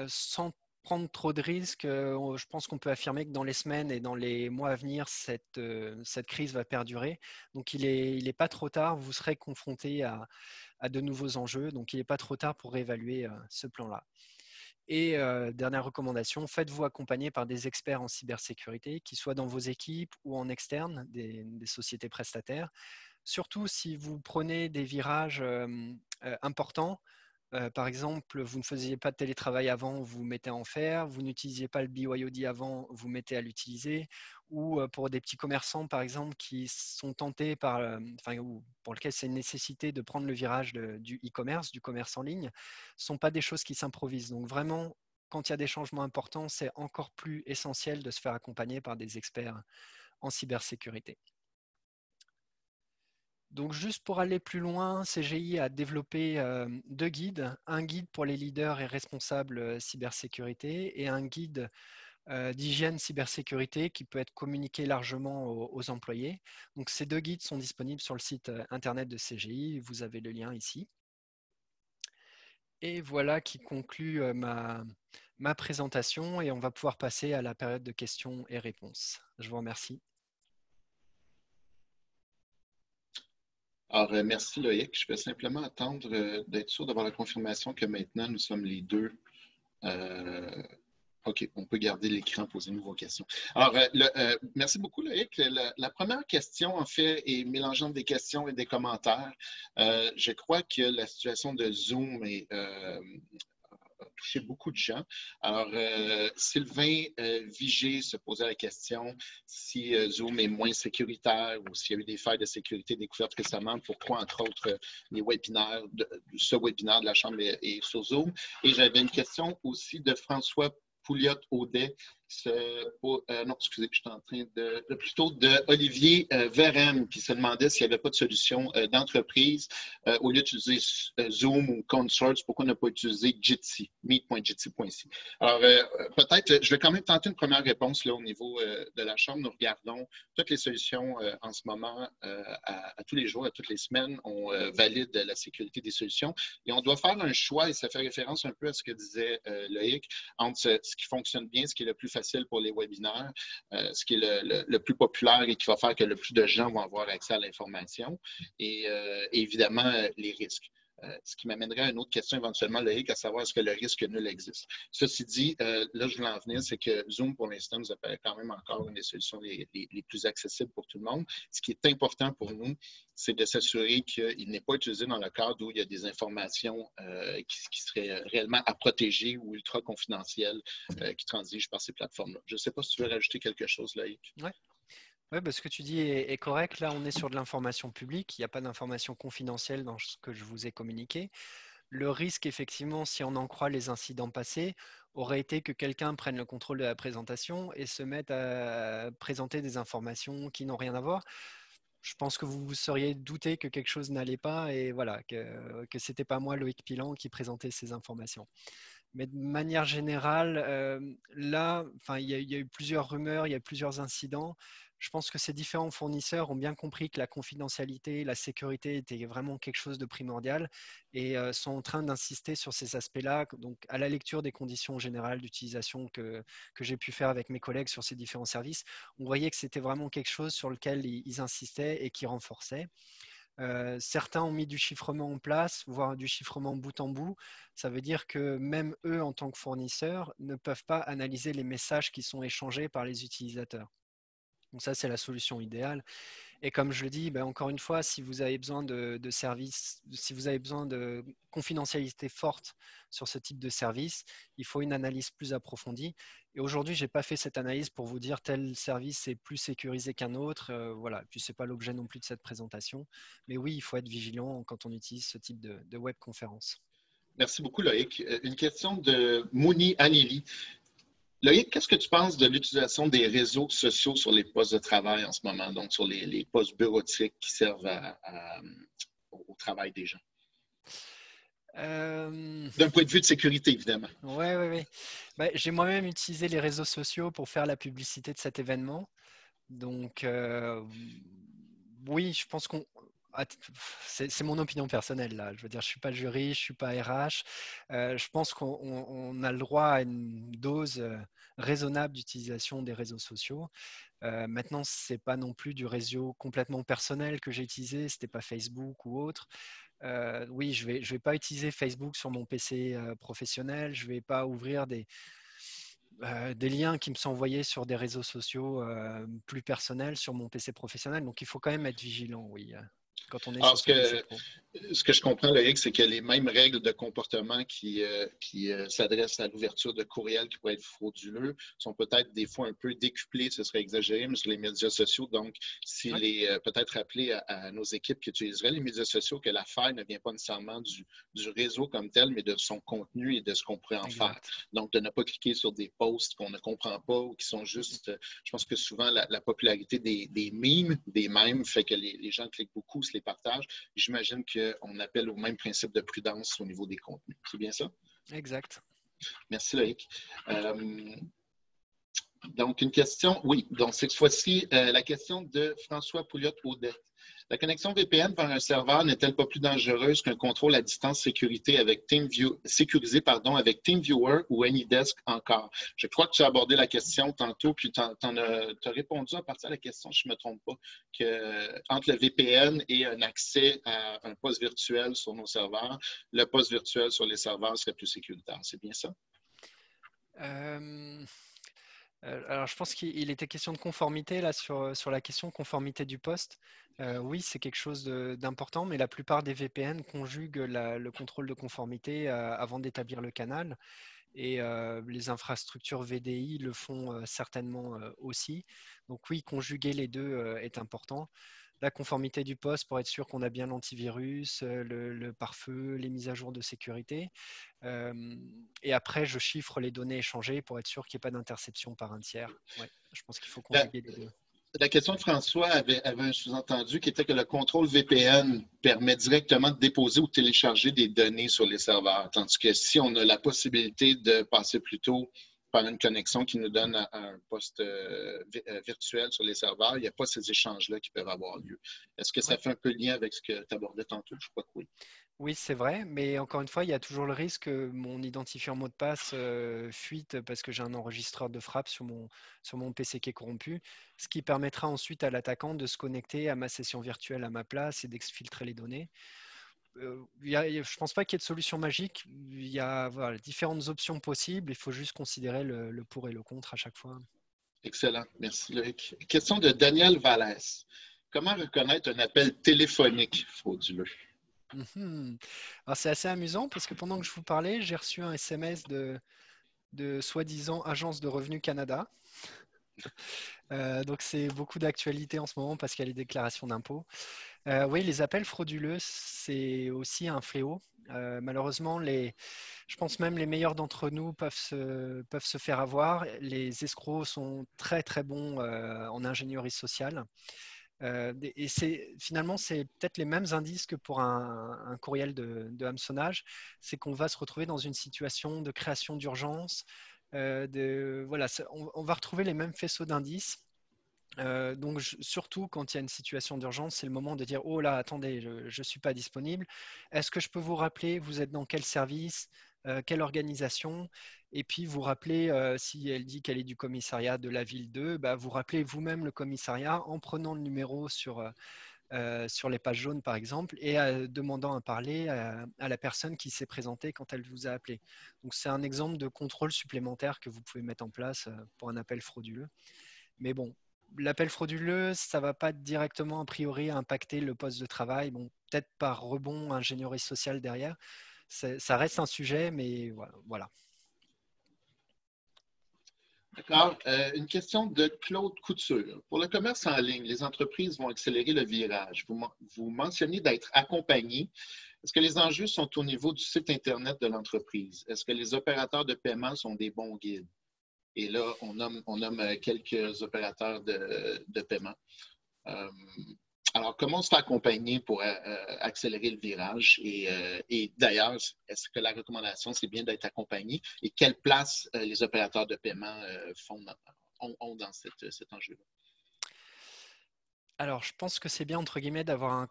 sans prendre trop de risques. Je pense qu'on peut affirmer que dans les semaines et dans les mois à venir, cette crise va perdurer. Donc, il n'est pas trop tard. Vous serez confronté à de nouveaux enjeux. Donc, il n'est pas trop tard pour réévaluer ce plan-là. Et dernière recommandation, faites-vous accompagner par des experts en cybersécurité, qui soient dans vos équipes ou en externe, des sociétés prestataires. Surtout si vous prenez des virages importants. Par exemple, vous ne faisiez pas de télétravail avant, vous mettez à en faire. Vous n'utilisiez pas le BYOD avant, vous mettez à l'utiliser. Ou pour des petits commerçants, par exemple, qui sont tentés ou pour lesquels c'est une nécessité de prendre le virage du e-commerce, du commerce en ligne, ce ne sont pas des choses qui s'improvisent. Donc vraiment, quand il y a des changements importants, c'est encore plus essentiel de se faire accompagner par des experts en cybersécurité. Donc, juste pour aller plus loin, CGI a développé 2 guides. Un guide pour les leaders et responsables cybersécurité et un guide d'hygiène cybersécurité qui peut être communiqué largement aux employés. Donc, ces 2 guides sont disponibles sur le site internet de CGI. Vous avez le lien ici. Et voilà qui conclut ma présentation et on va pouvoir passer à la période de questions et réponses. Je vous remercie. Alors, merci Loïc. Je vais simplement attendre d'être sûr d'avoir la confirmation que maintenant nous sommes les deux. OK, on peut garder l'écran, poser de nouvelles questions. Alors, merci beaucoup Loïc. La première question, en fait, est mélangeante des questions et des commentaires. Je crois que la situation de Zoom touché beaucoup de gens. Alors, Sylvain Vigé se posait la question si Zoom est moins sécuritaire ou s'il y a eu des failles de sécurité découvertes récemment, pourquoi, entre autres, les webinaires, ce webinaire de la Chambre est sur Zoom. Et j'avais une question aussi de François Pouliot-Audet. Non, excusez, je suis en train plutôt de Olivier Verem qui se demandait s'il n'y avait pas de solution d'entreprise au lieu d'utiliser Zoom ou Consorts, pourquoi ne pas utiliser Jitsi, meet.jitsi.ci. Alors, peut-être, je vais quand même tenter une première réponse là, au niveau de la Chambre. Nous regardons toutes les solutions en ce moment à tous les jours, à toutes les semaines. On valide la sécurité des solutions et on doit faire un choix, et ça fait référence un peu à ce que disait Loïc, entre ce qui fonctionne bien, ce qui est le plus facile pour les webinaires, ce qui est le plus populaire et qui va faire que le plus de gens vont avoir accès à l'information et évidemment les risques. Ce qui m'amènerait à une autre question éventuellement, Loïc, à savoir est-ce que le risque nul existe. Ceci dit, là, je voulais en venir, c'est que Zoom, pour l'instant, nous apparaît quand même encore une des solutions les plus accessibles pour tout le monde. Ce qui est important pour nous, c'est de s'assurer qu'il n'est pas utilisé dans le cadre où il y a des informations qui seraient réellement à protéger ou ultra confidentielles qui transigent par ces plateformes-là. Je ne sais pas si tu veux rajouter quelque chose, Loïc. Ouais. Oui, ce que tu dis est correct. Là, on est sur de l'information publique. Il n'y a pas d'information confidentielle dans ce que je vous ai communiqué. Le risque, effectivement, si on en croit les incidents passés, aurait été que quelqu'un prenne le contrôle de la présentation et se mette à présenter des informations qui n'ont rien à voir. Je pense que vous vous seriez douté que quelque chose n'allait pas et voilà, que ce n'était pas moi, Loïc Pilan, qui présentait ces informations. Mais de manière générale, là, il y a eu plusieurs rumeurs, il y a plusieurs incidents. Je pense que ces différents fournisseurs ont bien compris que la confidentialité, la sécurité était vraiment quelque chose de primordial et sont en train d'insister sur ces aspects-là. Donc, à la lecture des conditions générales d'utilisation que j'ai pu faire avec mes collègues sur ces différents services, on voyait que c'était vraiment quelque chose sur lequel ils insistaient et qui renforçaient. Certains ont mis du chiffrement en place, voire du chiffrement bout en bout. Ça veut dire que même eux, en tant que fournisseurs, ne peuvent pas analyser les messages qui sont échangés par les utilisateurs. Donc ça, c'est la solution idéale. Et comme je le dis, encore une fois, si vous avez besoin de services, si vous avez besoin de confidentialité forte sur ce type de service, il faut une analyse plus approfondie. Et aujourd'hui, je n'ai pas fait cette analyse pour vous dire tel service est plus sécurisé qu'un autre. Voilà. Puis ce n'est pas l'objet non plus de cette présentation. Mais oui, il faut être vigilant quand on utilise ce type de webconférence. Merci beaucoup, Loïc. Une question de Mouni Anili. Loïc, qu'est-ce que tu penses de l'utilisation des réseaux sociaux sur les postes de travail en ce moment, donc sur les postes bureautiques qui servent au travail des gens? D'un point de vue de sécurité, évidemment. Oui. J'ai moi-même utilisé les réseaux sociaux pour faire la publicité de cet événement. Donc, oui, je pense qu'on. C'est mon opinion personnelle là. Je veux dire, je suis pas jury, je suis pas RH. Je pense qu'on a le droit à une dose raisonnable d'utilisation des réseaux sociaux. Maintenant, c'est pas non plus du réseau complètement personnel que j'ai utilisé. C'était pas Facebook ou autre. Oui, je vais pas utiliser Facebook sur mon PC professionnel. Je vais pas ouvrir des liens qui me sont envoyés sur des réseaux sociaux plus personnels sur mon PC professionnel. Donc, il faut quand même être vigilant, oui, quand on est Alors, sur ce PC pro. ce que je comprends, Loïc, c'est que les mêmes règles de comportement qui s'adressent à l'ouverture de courriels qui pourraient être frauduleux sont peut-être des fois un peu décuplées, ce serait exagéré, mais sur les médias sociaux. Donc, s'il est peut-être rappelé à nos équipes qui utiliseraient les médias sociaux que l'affaire ne vient pas nécessairement du réseau comme tel, mais de son contenu et de ce qu'on pourrait en faire. Donc, de ne pas cliquer sur des posts qu'on ne comprend pas ou qui sont juste, je pense que souvent la popularité des mèmes fait que les gens cliquent beaucoup, se les partagent. J'imagine qu'on appelle au même principe de prudence au niveau des contenus. C'est bien ça? Exact. Merci, Loïc. Donc, une question, oui. Donc, cette fois-ci, la question de François Pouliot-Audet. La connexion VPN vers un serveur n'est-elle pas plus dangereuse qu'un contrôle à distance sécurisé avec avec TeamViewer ou AnyDesk encore? Je crois que tu as abordé la question tantôt, puis tu as répondu à partir de la question, si je ne me trompe pas, qu'entre le VPN et un accès à un poste virtuel sur nos serveurs, le poste virtuel sur les serveurs serait plus sécuritaire. C'est bien ça? Alors, je pense qu'il était question de conformité là sur la question conformité du poste. Oui, c'est quelque chose d'important, mais la plupart des VPN conjuguent le contrôle de conformité avant d'établir le canal. Et les infrastructures VDI le font certainement aussi. Donc oui, conjuguer les deux est important. La conformité du poste pour être sûr qu'on a bien l'antivirus, le pare-feu, les mises à jour de sécurité. Et après, je chiffre les données échangées pour être sûr qu'il n'y ait pas d'interception par un tiers. Ouais, je pense qu'il faut La, conjuguer les deux. la question de François avait un sous-entendu qui était que le contrôle VPN permet directement de déposer ou de télécharger des données sur les serveurs, tandis que si on a la possibilité de passer plutôt par une connexion qui nous donne un poste virtuel sur les serveurs, il n'y a pas ces échanges-là qui peuvent avoir lieu. Est-ce que ça Ouais. fait un peu lien avec ce que tu abordais tantôt? Je crois que oui. Oui, c'est vrai, mais encore une fois, il y a toujours le risque que mon identifiant mot de passe fuite parce que j'ai un enregistreur de frappe sur mon PC qui est corrompu, ce qui permettra ensuite à l'attaquant de se connecter à ma session virtuelle à ma place et d'exfiltrer les données. Je ne pense pas qu'il y ait de solution magique. Il y a voilà, différentes options possibles. Il faut juste considérer le pour et le contre à chaque fois. Excellent. Merci, Loïc. Question de Daniel Vallès. Comment reconnaître un appel téléphonique frauduleux? Mhm. Alors c'est assez amusant parce que pendant que je vous parlais, j'ai reçu un SMS de soi-disant Agence de Revenus Canada. Donc c'est beaucoup d'actualité en ce moment parce qu'il y a les déclarations d'impôts. Oui, les appels frauduleux, c'est aussi un fléau. Malheureusement, je pense même les meilleurs d'entre nous peuvent se faire avoir. Les escrocs sont très très bons en ingénierie sociale. Et finalement, c'est peut-être les mêmes indices que pour un courriel de hameçonnage. C'est qu'on va se retrouver dans une situation de création d'urgence. Voilà, on va retrouver les mêmes faisceaux d'indices. Donc, surtout quand il y a une situation d'urgence, c'est le moment de dire, oh là, attendez, je ne suis pas disponible. Est-ce que je peux vous rappeler, vous êtes dans quel service, quelle organisation? Et puis, vous rappelez, si elle dit qu'elle est du commissariat de la ville 2, bah, vous rappelez vous-même le commissariat en prenant le numéro sur les pages jaunes, par exemple, et demandant à parler à la personne qui s'est présentée quand elle vous a appelé. Donc, c'est un exemple de contrôle supplémentaire que vous pouvez mettre en place pour un appel frauduleux. Mais bon, l'appel frauduleux, ça ne va pas directement, a priori, impacter le poste de travail. Bon, peut-être par rebond, ingénierie sociale derrière. Ça reste un sujet, mais voilà. D'accord. Une question de Claude Couture. Pour le commerce en ligne, les entreprises vont accélérer le virage. Vous mentionnez d'être accompagné. Est-ce que les enjeux sont au niveau du site Internet de l'entreprise? Est-ce que les opérateurs de paiement sont des bons guides? Et là, on nomme quelques opérateurs de paiement. Alors, comment on se fait accompagner pour accélérer le virage? Et d'ailleurs, est-ce que la recommandation, c'est bien d'être accompagné? Et quelle place les opérateurs de paiement ont dans cet enjeu-là? Alors, je pense que c'est bien, entre guillemets, d'avoir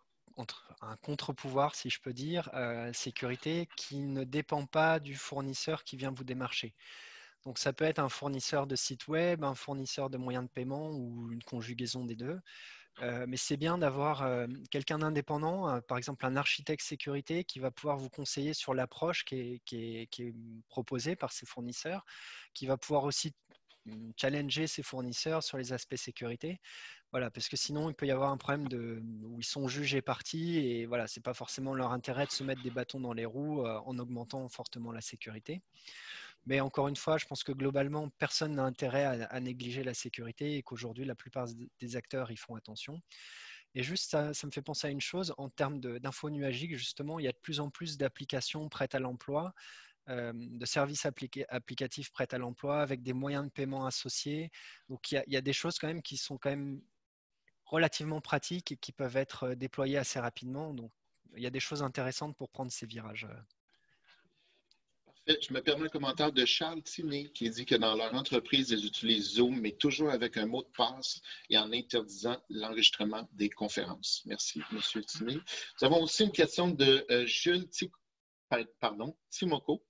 un contre-pouvoir, si je peux dire, sécurité, qui ne dépend pas du fournisseur qui vient vous démarcher. Donc, ça peut être un fournisseur de site web, un fournisseur de moyens de paiement ou une conjugaison des deux. Mais c'est bien d'avoir quelqu'un d'indépendant, par exemple un architecte sécurité qui va pouvoir vous conseiller sur l'approche qui est proposée par ses fournisseurs, qui va pouvoir aussi challenger ses fournisseurs sur les aspects sécurité. Voilà, parce que sinon, il peut y avoir un problème où ils sont jugés partis et voilà, c'est pas forcément leur intérêt de se mettre des bâtons dans les roues en augmentant fortement la sécurité. Mais encore une fois, je pense que globalement, personne n'a intérêt à négliger la sécurité et qu'aujourd'hui, la plupart des acteurs y font attention. Et juste, ça me fait penser à une chose, en termes d'info nuagique, justement, il y a de plus en plus d'applications prêtes à l'emploi, de services applicatifs prêts à l'emploi avec des moyens de paiement associés. Donc, il y a des choses quand même qui sont quand même relativement pratiques et qui peuvent être déployées assez rapidement. Donc, il y a des choses intéressantes pour prendre ces virages. Je me permets un commentaire de Charles Tiné qui dit que dans leur entreprise, ils utilisent Zoom, mais toujours avec un mot de passe et en interdisant l'enregistrement des conférences. Merci, M. Tiné. Nous avons aussi une question de Jules Timoko.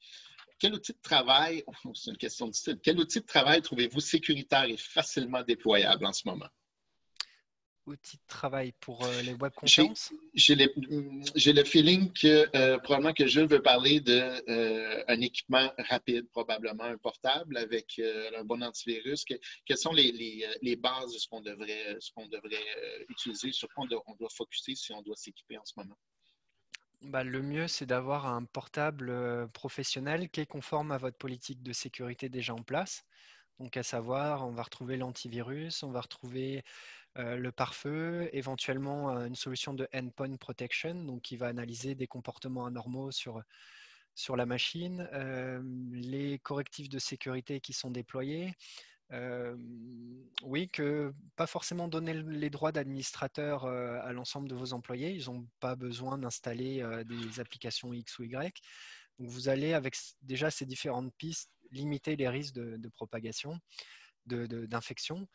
Quel outil de travail, c'est une question de style, quel outil de travail trouvez-vous sécuritaire et facilement déployable en ce moment? outil de travail pour les J'ai webconférences? j'ai le, j'ai le feeling que probablement que Jules veut parler d'un équipement rapide, probablement un portable avec un bon antivirus. Quelles sont les bases de ce qu'on devrait utiliser, sur quoi on doit focuser si on doit s'équiper en ce moment? Bah, le mieux, c'est d'avoir un portable professionnel qui est conforme à votre politique de sécurité déjà en place. Donc, à savoir, on va retrouver l'antivirus, on va retrouver le pare-feu, éventuellement une solution de endpoint protection, donc qui va analyser des comportements anormaux sur la machine, les correctifs de sécurité qui sont déployés. Euh, oui, que pas forcément donner les droits d'administrateur à l'ensemble de vos employés. Ils n'ont pas besoin d'installer des applications X ou Y. Donc vous allez, avec déjà ces différentes pistes, limiter les risques de propagation, d'infection.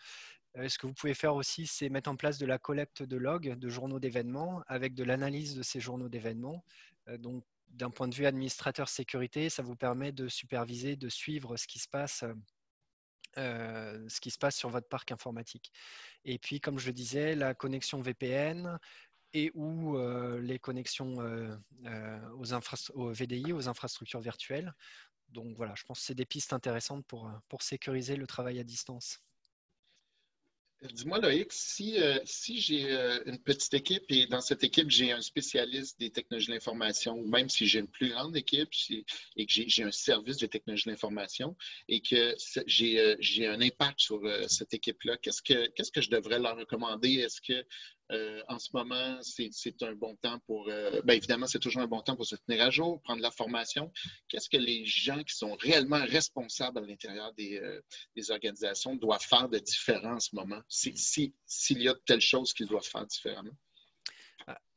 Ce que vous pouvez faire aussi, c'est mettre en place de la collecte de logs, de journaux d'événements, avec de l'analyse de ces journaux d'événements. Donc, d'un point de vue administrateur sécurité, ça vous permet de superviser, de suivre ce qui se passe sur votre parc informatique. Et puis, comme je le disais, la connexion VPN et ou les connexions aux VDI, aux infrastructures virtuelles. Donc voilà, je pense que c'est des pistes intéressantes pour sécuriser le travail à distance. Dis-moi, Loïc, si j'ai une petite équipe et dans cette équipe, j'ai un spécialiste des technologies de l'information, ou même si j'ai une plus grande équipe et que j'ai un service de technologie de l'information et que j'ai un impact sur cette équipe-là, qu'est-ce que je devrais leur recommander? Est-ce que en ce moment, c'est un bon temps pour, bien évidemment, c'est toujours un bon temps pour se tenir à jour, prendre la formation. Qu'est-ce que les gens qui sont réellement responsables à l'intérieur des organisations doivent faire de différent en ce moment, s'il y a telle chose qu'ils doivent faire différemment?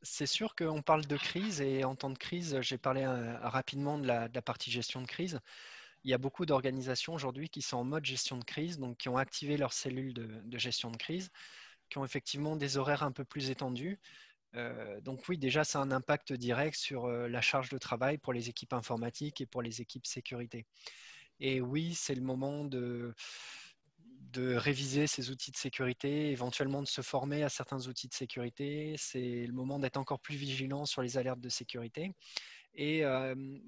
C'est sûr qu'on parle de crise et en temps de crise, j'ai parlé rapidement de la partie gestion de crise. Il y a beaucoup d'organisations aujourd'hui qui sont en mode gestion de crise, donc qui ont activé leurs cellules de gestion de crise, qui ont effectivement des horaires un peu plus étendus. Donc oui, déjà, ça a un impact direct sur la charge de travail pour les équipes informatiques et pour les équipes sécurité. Et oui, c'est le moment de réviser ces outils de sécurité, éventuellement de se former à certains outils de sécurité. C'est le moment d'être encore plus vigilant sur les alertes de sécurité. Et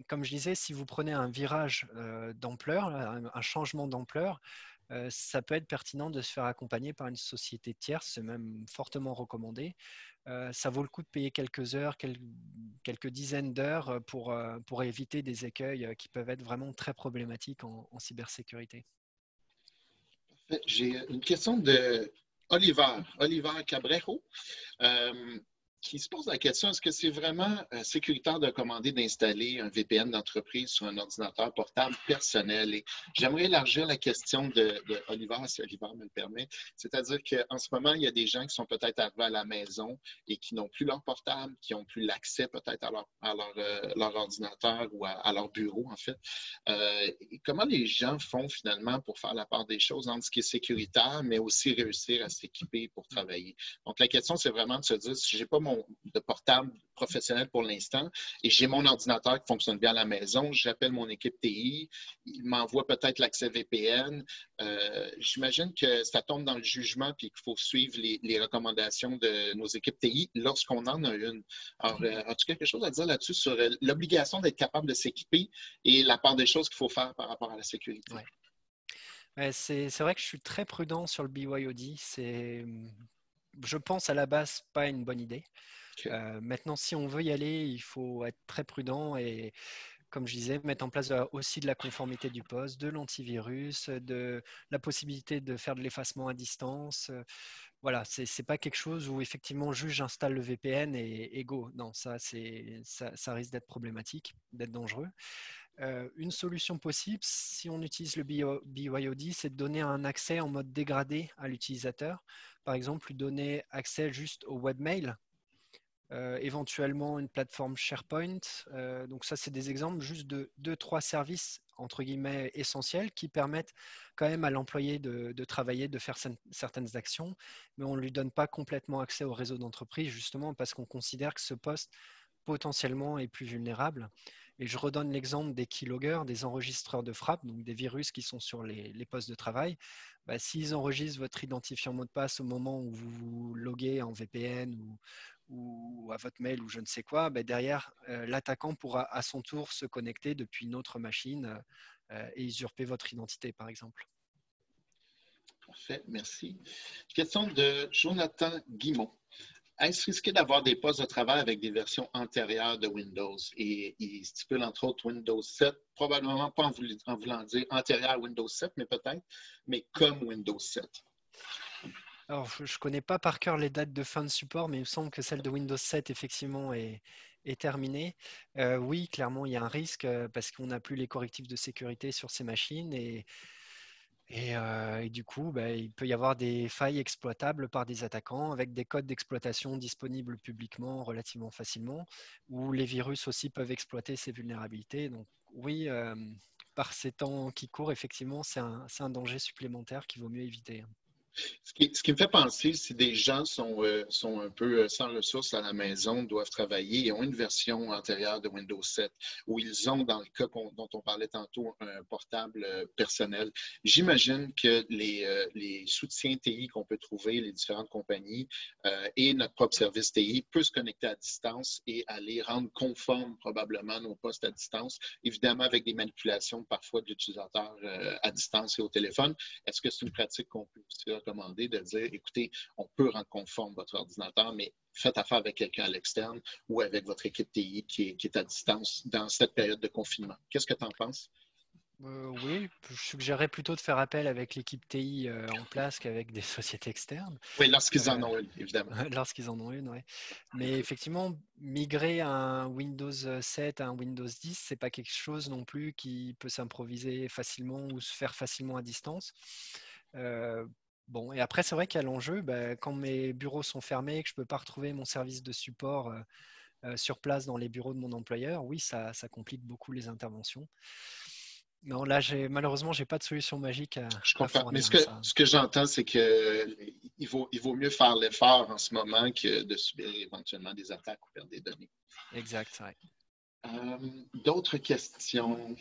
comme je disais, si vous prenez un virage d'ampleur, un changement d'ampleur, ça peut être pertinent de se faire accompagner par une société tierce, c'est même fortement recommandé. Ça vaut le coup de payer quelques heures, quelques dizaines d'heures pour éviter des écueils qui peuvent être vraiment très problématiques en cybersécurité. J'ai une question de Oliver Cabrejo. Euh, qui se pose la question, est-ce que c'est vraiment sécuritaire de commander d'installer un VPN d'entreprise sur un ordinateur portable personnel? Et j'aimerais élargir la question de Oliver, si Oliver me le permet. C'est-à-dire qu'en ce moment, il y a des gens qui sont peut-être arrivés à la maison et qui n'ont plus leur portable, qui n'ont plus l'accès peut-être leur ordinateur ou à leur bureau, en fait. Et comment les gens font finalement pour faire la part des choses entre ce qui est sécuritaire, mais aussi réussir à s'équiper pour travailler? Donc, la question, c'est vraiment de se dire, si je n'ai pas de portable professionnel pour l'instant et j'ai mon ordinateur qui fonctionne bien à la maison, j'appelle mon équipe TI, il m'envoie peut-être l'accès VPN. J'imagine que ça tombe dans le jugement puis qu'il faut suivre les recommandations de nos équipes TI lorsqu'on en a une. Alors, as-tu quelque chose à dire là-dessus sur l'obligation d'être capable de s'équiper et la part des choses qu'il faut faire par rapport à la sécurité? Ouais. C'est vrai que je suis très prudent sur le BYOD. Je pense à la base, pas une bonne idée. Okay. Maintenant, si on veut y aller, il faut être très prudent et, comme je disais, mettre en place aussi de la conformité du poste, de l'antivirus, de la possibilité de faire de l'effacement à distance. Voilà, c'est pas quelque chose où effectivement juste j'installe le VPN et go. Non, ça risque d'être problématique, d'être dangereux. Une solution possible, si on utilise le BYOD, c'est de donner un accès en mode dégradé à l'utilisateur. Par exemple, lui donner accès juste au webmail, éventuellement une plateforme SharePoint. Donc ça, c'est des exemples juste de 2-3 services entre guillemets essentiels qui permettent quand même à l'employé de travailler, de faire certaines actions, mais on ne lui donne pas complètement accès au réseau d'entreprise justement parce qu'on considère que ce poste potentiellement est plus vulnérable. Et je redonne l'exemple des keyloggers, des enregistreurs de frappe, donc des virus qui sont sur les postes de travail. Bah, s'ils enregistrent votre identifiant mot de passe au moment où vous vous loguez en VPN ou à votre mail ou je ne sais quoi, bah, derrière, l'attaquant pourra à son tour se connecter depuis une autre machine et usurper votre identité, par exemple. Parfait, merci. Question de Jonathan Guimont. Est-ce risqué d'avoir des postes de travail avec des versions antérieures de Windows? Et il stipule entre autres Windows 7, probablement pas en voulant dire antérieur à Windows 7, mais peut-être, mais comme Windows 7. Alors, je ne connais pas par cœur les dates de fin de support, mais il me semble que celle de Windows 7, effectivement, est terminée. Oui, clairement, il y a un risque parce qu'on n'a plus les correctifs de sécurité sur ces machines et du coup, bah, il peut y avoir des failles exploitables par des attaquants avec des codes d'exploitation disponibles publiquement relativement facilement, où les virus aussi peuvent exploiter ces vulnérabilités. Donc oui, par ces temps qui courent, effectivement, c'est un danger supplémentaire qu'il vaut mieux éviter. Ce qui me fait penser, si des gens sont un peu sans ressources à la maison, doivent travailler et ont une version antérieure de Windows 7, où ils ont, dans le cas dont on parlait tantôt, un portable personnel, j'imagine que les soutiens TI qu'on peut trouver, les différentes compagnies et notre propre service TI peut se connecter à distance et aller rendre conforme probablement nos postes à distance, évidemment avec des manipulations parfois de l'utilisateur à distance et au téléphone. Est-ce que c'est une pratique qu'on peut aussi recommander de dire, écoutez, on peut rendre conforme votre ordinateur, mais faites affaire avec quelqu'un à l'externe ou avec votre équipe TI qui est à distance dans cette période de confinement? Qu'est-ce que tu en penses? Oui, je suggérerais plutôt de faire appel avec l'équipe TI en place qu'avec des sociétés externes, Oui, lorsqu'ils en euh, ont une, évidemment. lorsqu'ils en ont une. Ouais. Mais effectivement, migrer un Windows 7 à un Windows 10, c'est pas quelque chose non plus qui peut s'improviser facilement ou se faire facilement à distance. Euh, bon, et après, c'est vrai qu'il y a l'enjeu, bah, quand mes bureaux sont fermés et que je peux pas retrouver mon service de support sur place dans les bureaux de mon employeur, oui, ça complique beaucoup les interventions. Non, là, malheureusement, j'ai pas de solution magique Je à comprends. Mais fournir à ça. ce que j'entends, c'est qu'il vaut mieux faire l'effort en ce moment que de subir éventuellement des attaques ou perdre des données. Exact, c'est vrai. D'autres questions?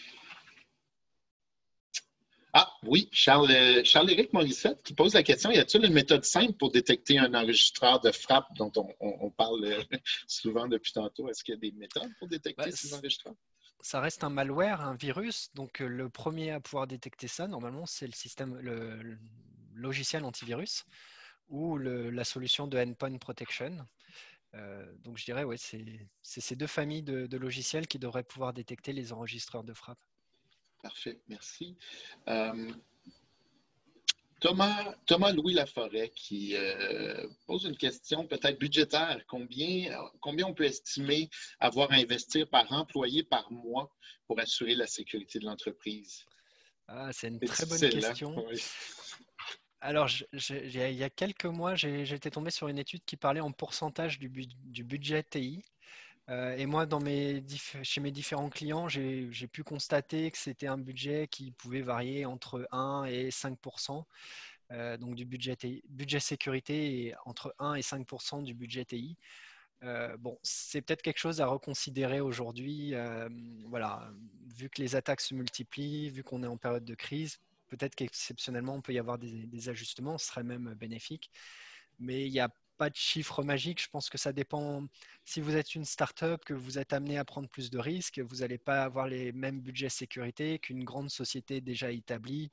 Ah oui, Charles-Éric Morissette qui pose la question, y a-t-il une méthode simple pour détecter un enregistreur de frappe dont on parle souvent depuis tantôt? Est-ce qu'il y a des méthodes pour Bah, détecter ces enregistreurs? ça reste un malware, un virus. Donc, le premier à pouvoir détecter ça, normalement, c'est le logiciel antivirus ou la solution de Endpoint Protection. Donc, je dirais, ouais, c'est ces deux familles de logiciels qui devraient pouvoir détecter les enregistreurs de frappe. Parfait, merci. Euh, Thomas Louis Laforêt qui pose une question peut-être budgétaire. Combien on peut estimer avoir à investir par employé par mois pour assurer la sécurité de l'entreprise? Ah, c'est une C'est très bonne difficile, hein? question. Oui. Alors, il y a quelques mois, j'étais tombé sur une étude qui parlait en pourcentage du budget TI. Et moi, chez mes différents clients, j'ai pu constater que c'était un budget qui pouvait varier entre 1 et 5%, donc du budget sécurité et entre 1 et 5% du budget TI. Bon, c'est peut-être quelque chose à reconsidérer aujourd'hui. Voilà, vu que les attaques se multiplient, vu qu'on est en période de crise, peut-être qu'exceptionnellement, on peut y avoir des ajustements, ce serait même bénéfique. Mais il n'y a pas de chiffre magique. Je pense que ça dépend. Si vous êtes une start-up, que vous êtes amené à prendre plus de risques, vous n'allez pas avoir les mêmes budgets sécurité qu'une grande société déjà établie.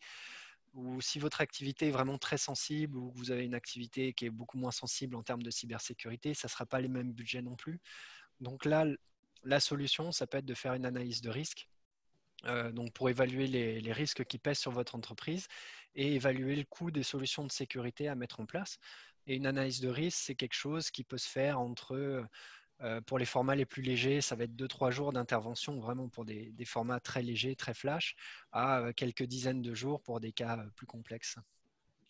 Ou si votre activité est vraiment très sensible ou que vous avez une activité qui est beaucoup moins sensible en termes de cybersécurité, ça ne sera pas les mêmes budgets non plus. Donc là, la solution, ça peut être de faire une analyse de risque. Donc pour évaluer les risques qui pèsent sur votre entreprise et évaluer le coût des solutions de sécurité à mettre en place. Et une analyse de risque, c'est quelque chose qui peut se faire pour les formats les plus légers, ça va être 2-3 jours d'intervention, vraiment pour des formats très légers, très flash, à quelques dizaines de jours pour des cas plus complexes.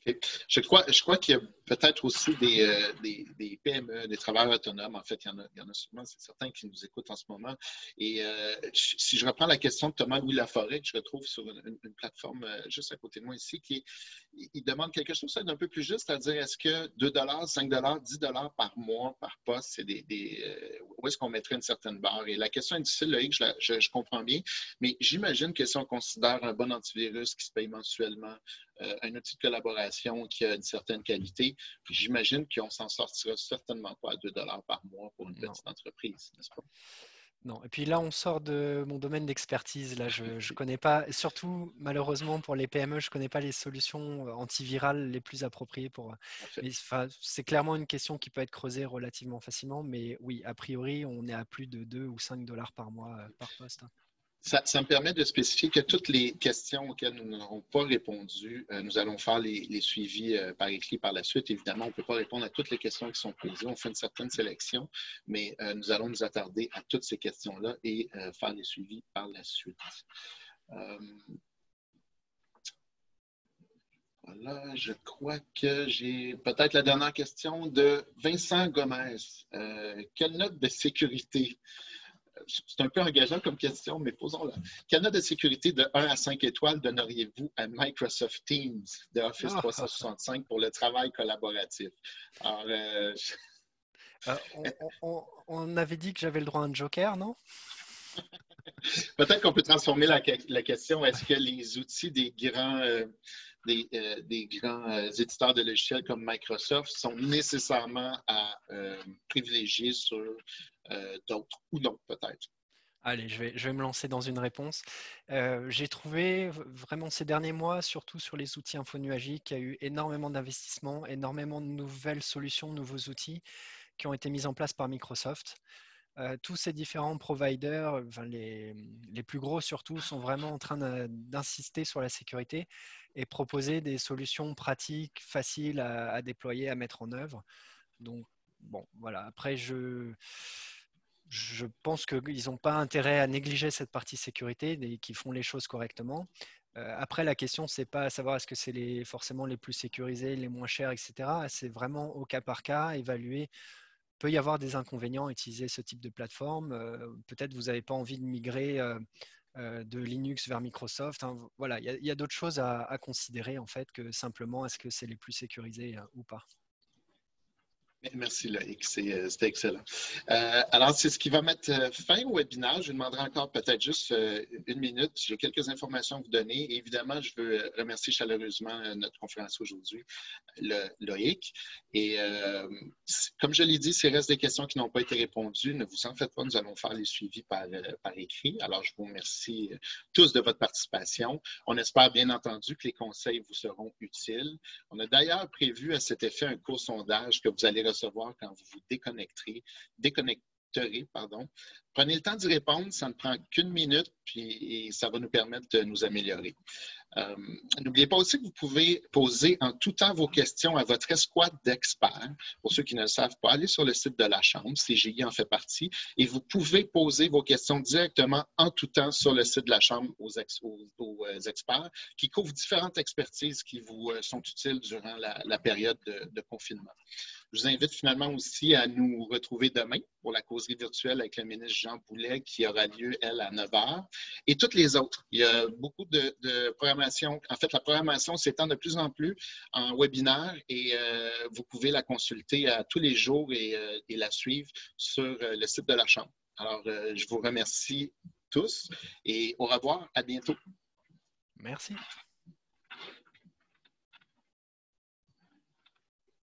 OK. Je crois qu'il y a peut-être aussi des PME, des travailleurs autonomes. En fait, il y en a sûrement, c'est certain qui nous écoutent en ce moment. Et si je reprends la question de Thomas-Louis Laforêt, que je retrouve sur une plateforme juste à côté de moi ici, il demande quelque chose d'un peu plus juste, c'est-à-dire est-ce que 2 5 10 par mois, par poste, c'est où est-ce qu'on mettrait une certaine barre? Et la question est difficile, Loïc, je comprends bien, mais j'imagine que si on considère un bon antivirus qui se paye mensuellement, un outil de collaboration qui a une certaine qualité, j'imagine qu'on s'en sortira certainement pas à 2 par mois pour une Non. petite entreprise, n'est-ce pas? Non. Et puis là, on sort de mon domaine d'expertise. Là, je ne connais pas, et surtout malheureusement pour les PME, je ne connais pas les solutions antivirales les plus appropriées pour. Parfait. Mais enfin, c'est clairement une question qui peut être creusée relativement facilement. Mais oui, a priori, on est à plus de 2 ou 5 dollars par mois par poste. Ça me permet de spécifier que toutes les questions auxquelles nous n'aurons pas répondu, nous allons faire les suivis par écrit par la suite. Évidemment, on ne peut pas répondre à toutes les questions qui sont posées. On fait une certaine sélection, mais nous allons nous attarder à toutes ces questions-là et faire les suivis par la suite. Voilà, je crois que j'ai peut-être la dernière question de Vincent Gomez. Quelle note de sécurité? C'est un peu engageant comme question, mais posons-la. Quelle note de sécurité de 1 à 5 étoiles donneriez-vous à Microsoft Teams de Office 365 pour le travail collaboratif? Alors, On avait dit que j'avais le droit à un joker, non? peut-être qu'on peut transformer la question. Est-ce que les outils des grands éditeurs de logiciels comme Microsoft sont nécessairement à privilégier sur d'autres ou non, peut-être? Allez, je vais me lancer dans une réponse. J'ai trouvé vraiment ces derniers mois, surtout sur les outils infonuagiques, qu'il y a eu énormément d'investissements, énormément de nouvelles solutions, nouveaux outils qui ont été mis en place par Microsoft. Tous ces différents providers, enfin les plus gros surtout, sont vraiment en train d'insister sur la sécurité et proposer des solutions pratiques, faciles à déployer, à mettre en œuvre. Donc, bon, voilà. Après, je pense qu'ils n'ont pas intérêt à négliger cette partie sécurité et qu'ils font les choses correctement. Après, la question, c'est pas à savoir est-ce que c'est forcément les plus sécurisés, les moins chers, etc. C'est vraiment au cas par cas, évaluer. Il peut y avoir des inconvénients à utiliser ce type de plateforme. Peut-être vous n'avez pas envie de migrer de Linux vers Microsoft. Hein. Voilà, il y a d'autres choses à considérer en fait que simplement est-ce que c'est les plus sécurisés ou pas. Merci Loïc, c'était excellent. Alors, c'est ce qui va mettre fin au webinaire. Je vous demanderai encore peut-être juste une minute. J'ai quelques informations à vous donner. Et évidemment, je veux remercier chaleureusement notre conférencier aujourd'hui, Loïc. Et comme je l'ai dit, s'il reste des questions qui n'ont pas été répondues, ne vous en faites pas, nous allons faire les suivis par écrit. Alors, je vous remercie tous de votre participation. On espère bien entendu que les conseils vous seront utiles. On a d'ailleurs prévu à cet effet un court sondage que vous allez recevoir quand vous vous déconnecterez. Prenez le temps d'y répondre, ça ne prend qu'une minute, puis ça va nous permettre de nous améliorer. N'oubliez pas aussi que vous pouvez poser en tout temps vos questions à votre escouade d'experts. Pour ceux qui ne le savent pas, allez sur le site de la Chambre, CGI en fait partie, et vous pouvez poser vos questions directement en tout temps sur le site de la Chambre aux experts qui couvrent différentes expertises qui vous sont utiles durant la période de confinement. Je vous invite finalement aussi à nous retrouver demain pour la causerie virtuelle avec le ministre Jean Boulet qui aura lieu, elle, à 9 h. Et toutes les autres. Il y a beaucoup de programmation. En fait, la programmation s'étend de plus en plus en webinaire et vous pouvez la consulter à tous les jours et la suivre sur le site de la Chambre. Alors, je vous remercie tous et au revoir. À bientôt. Merci.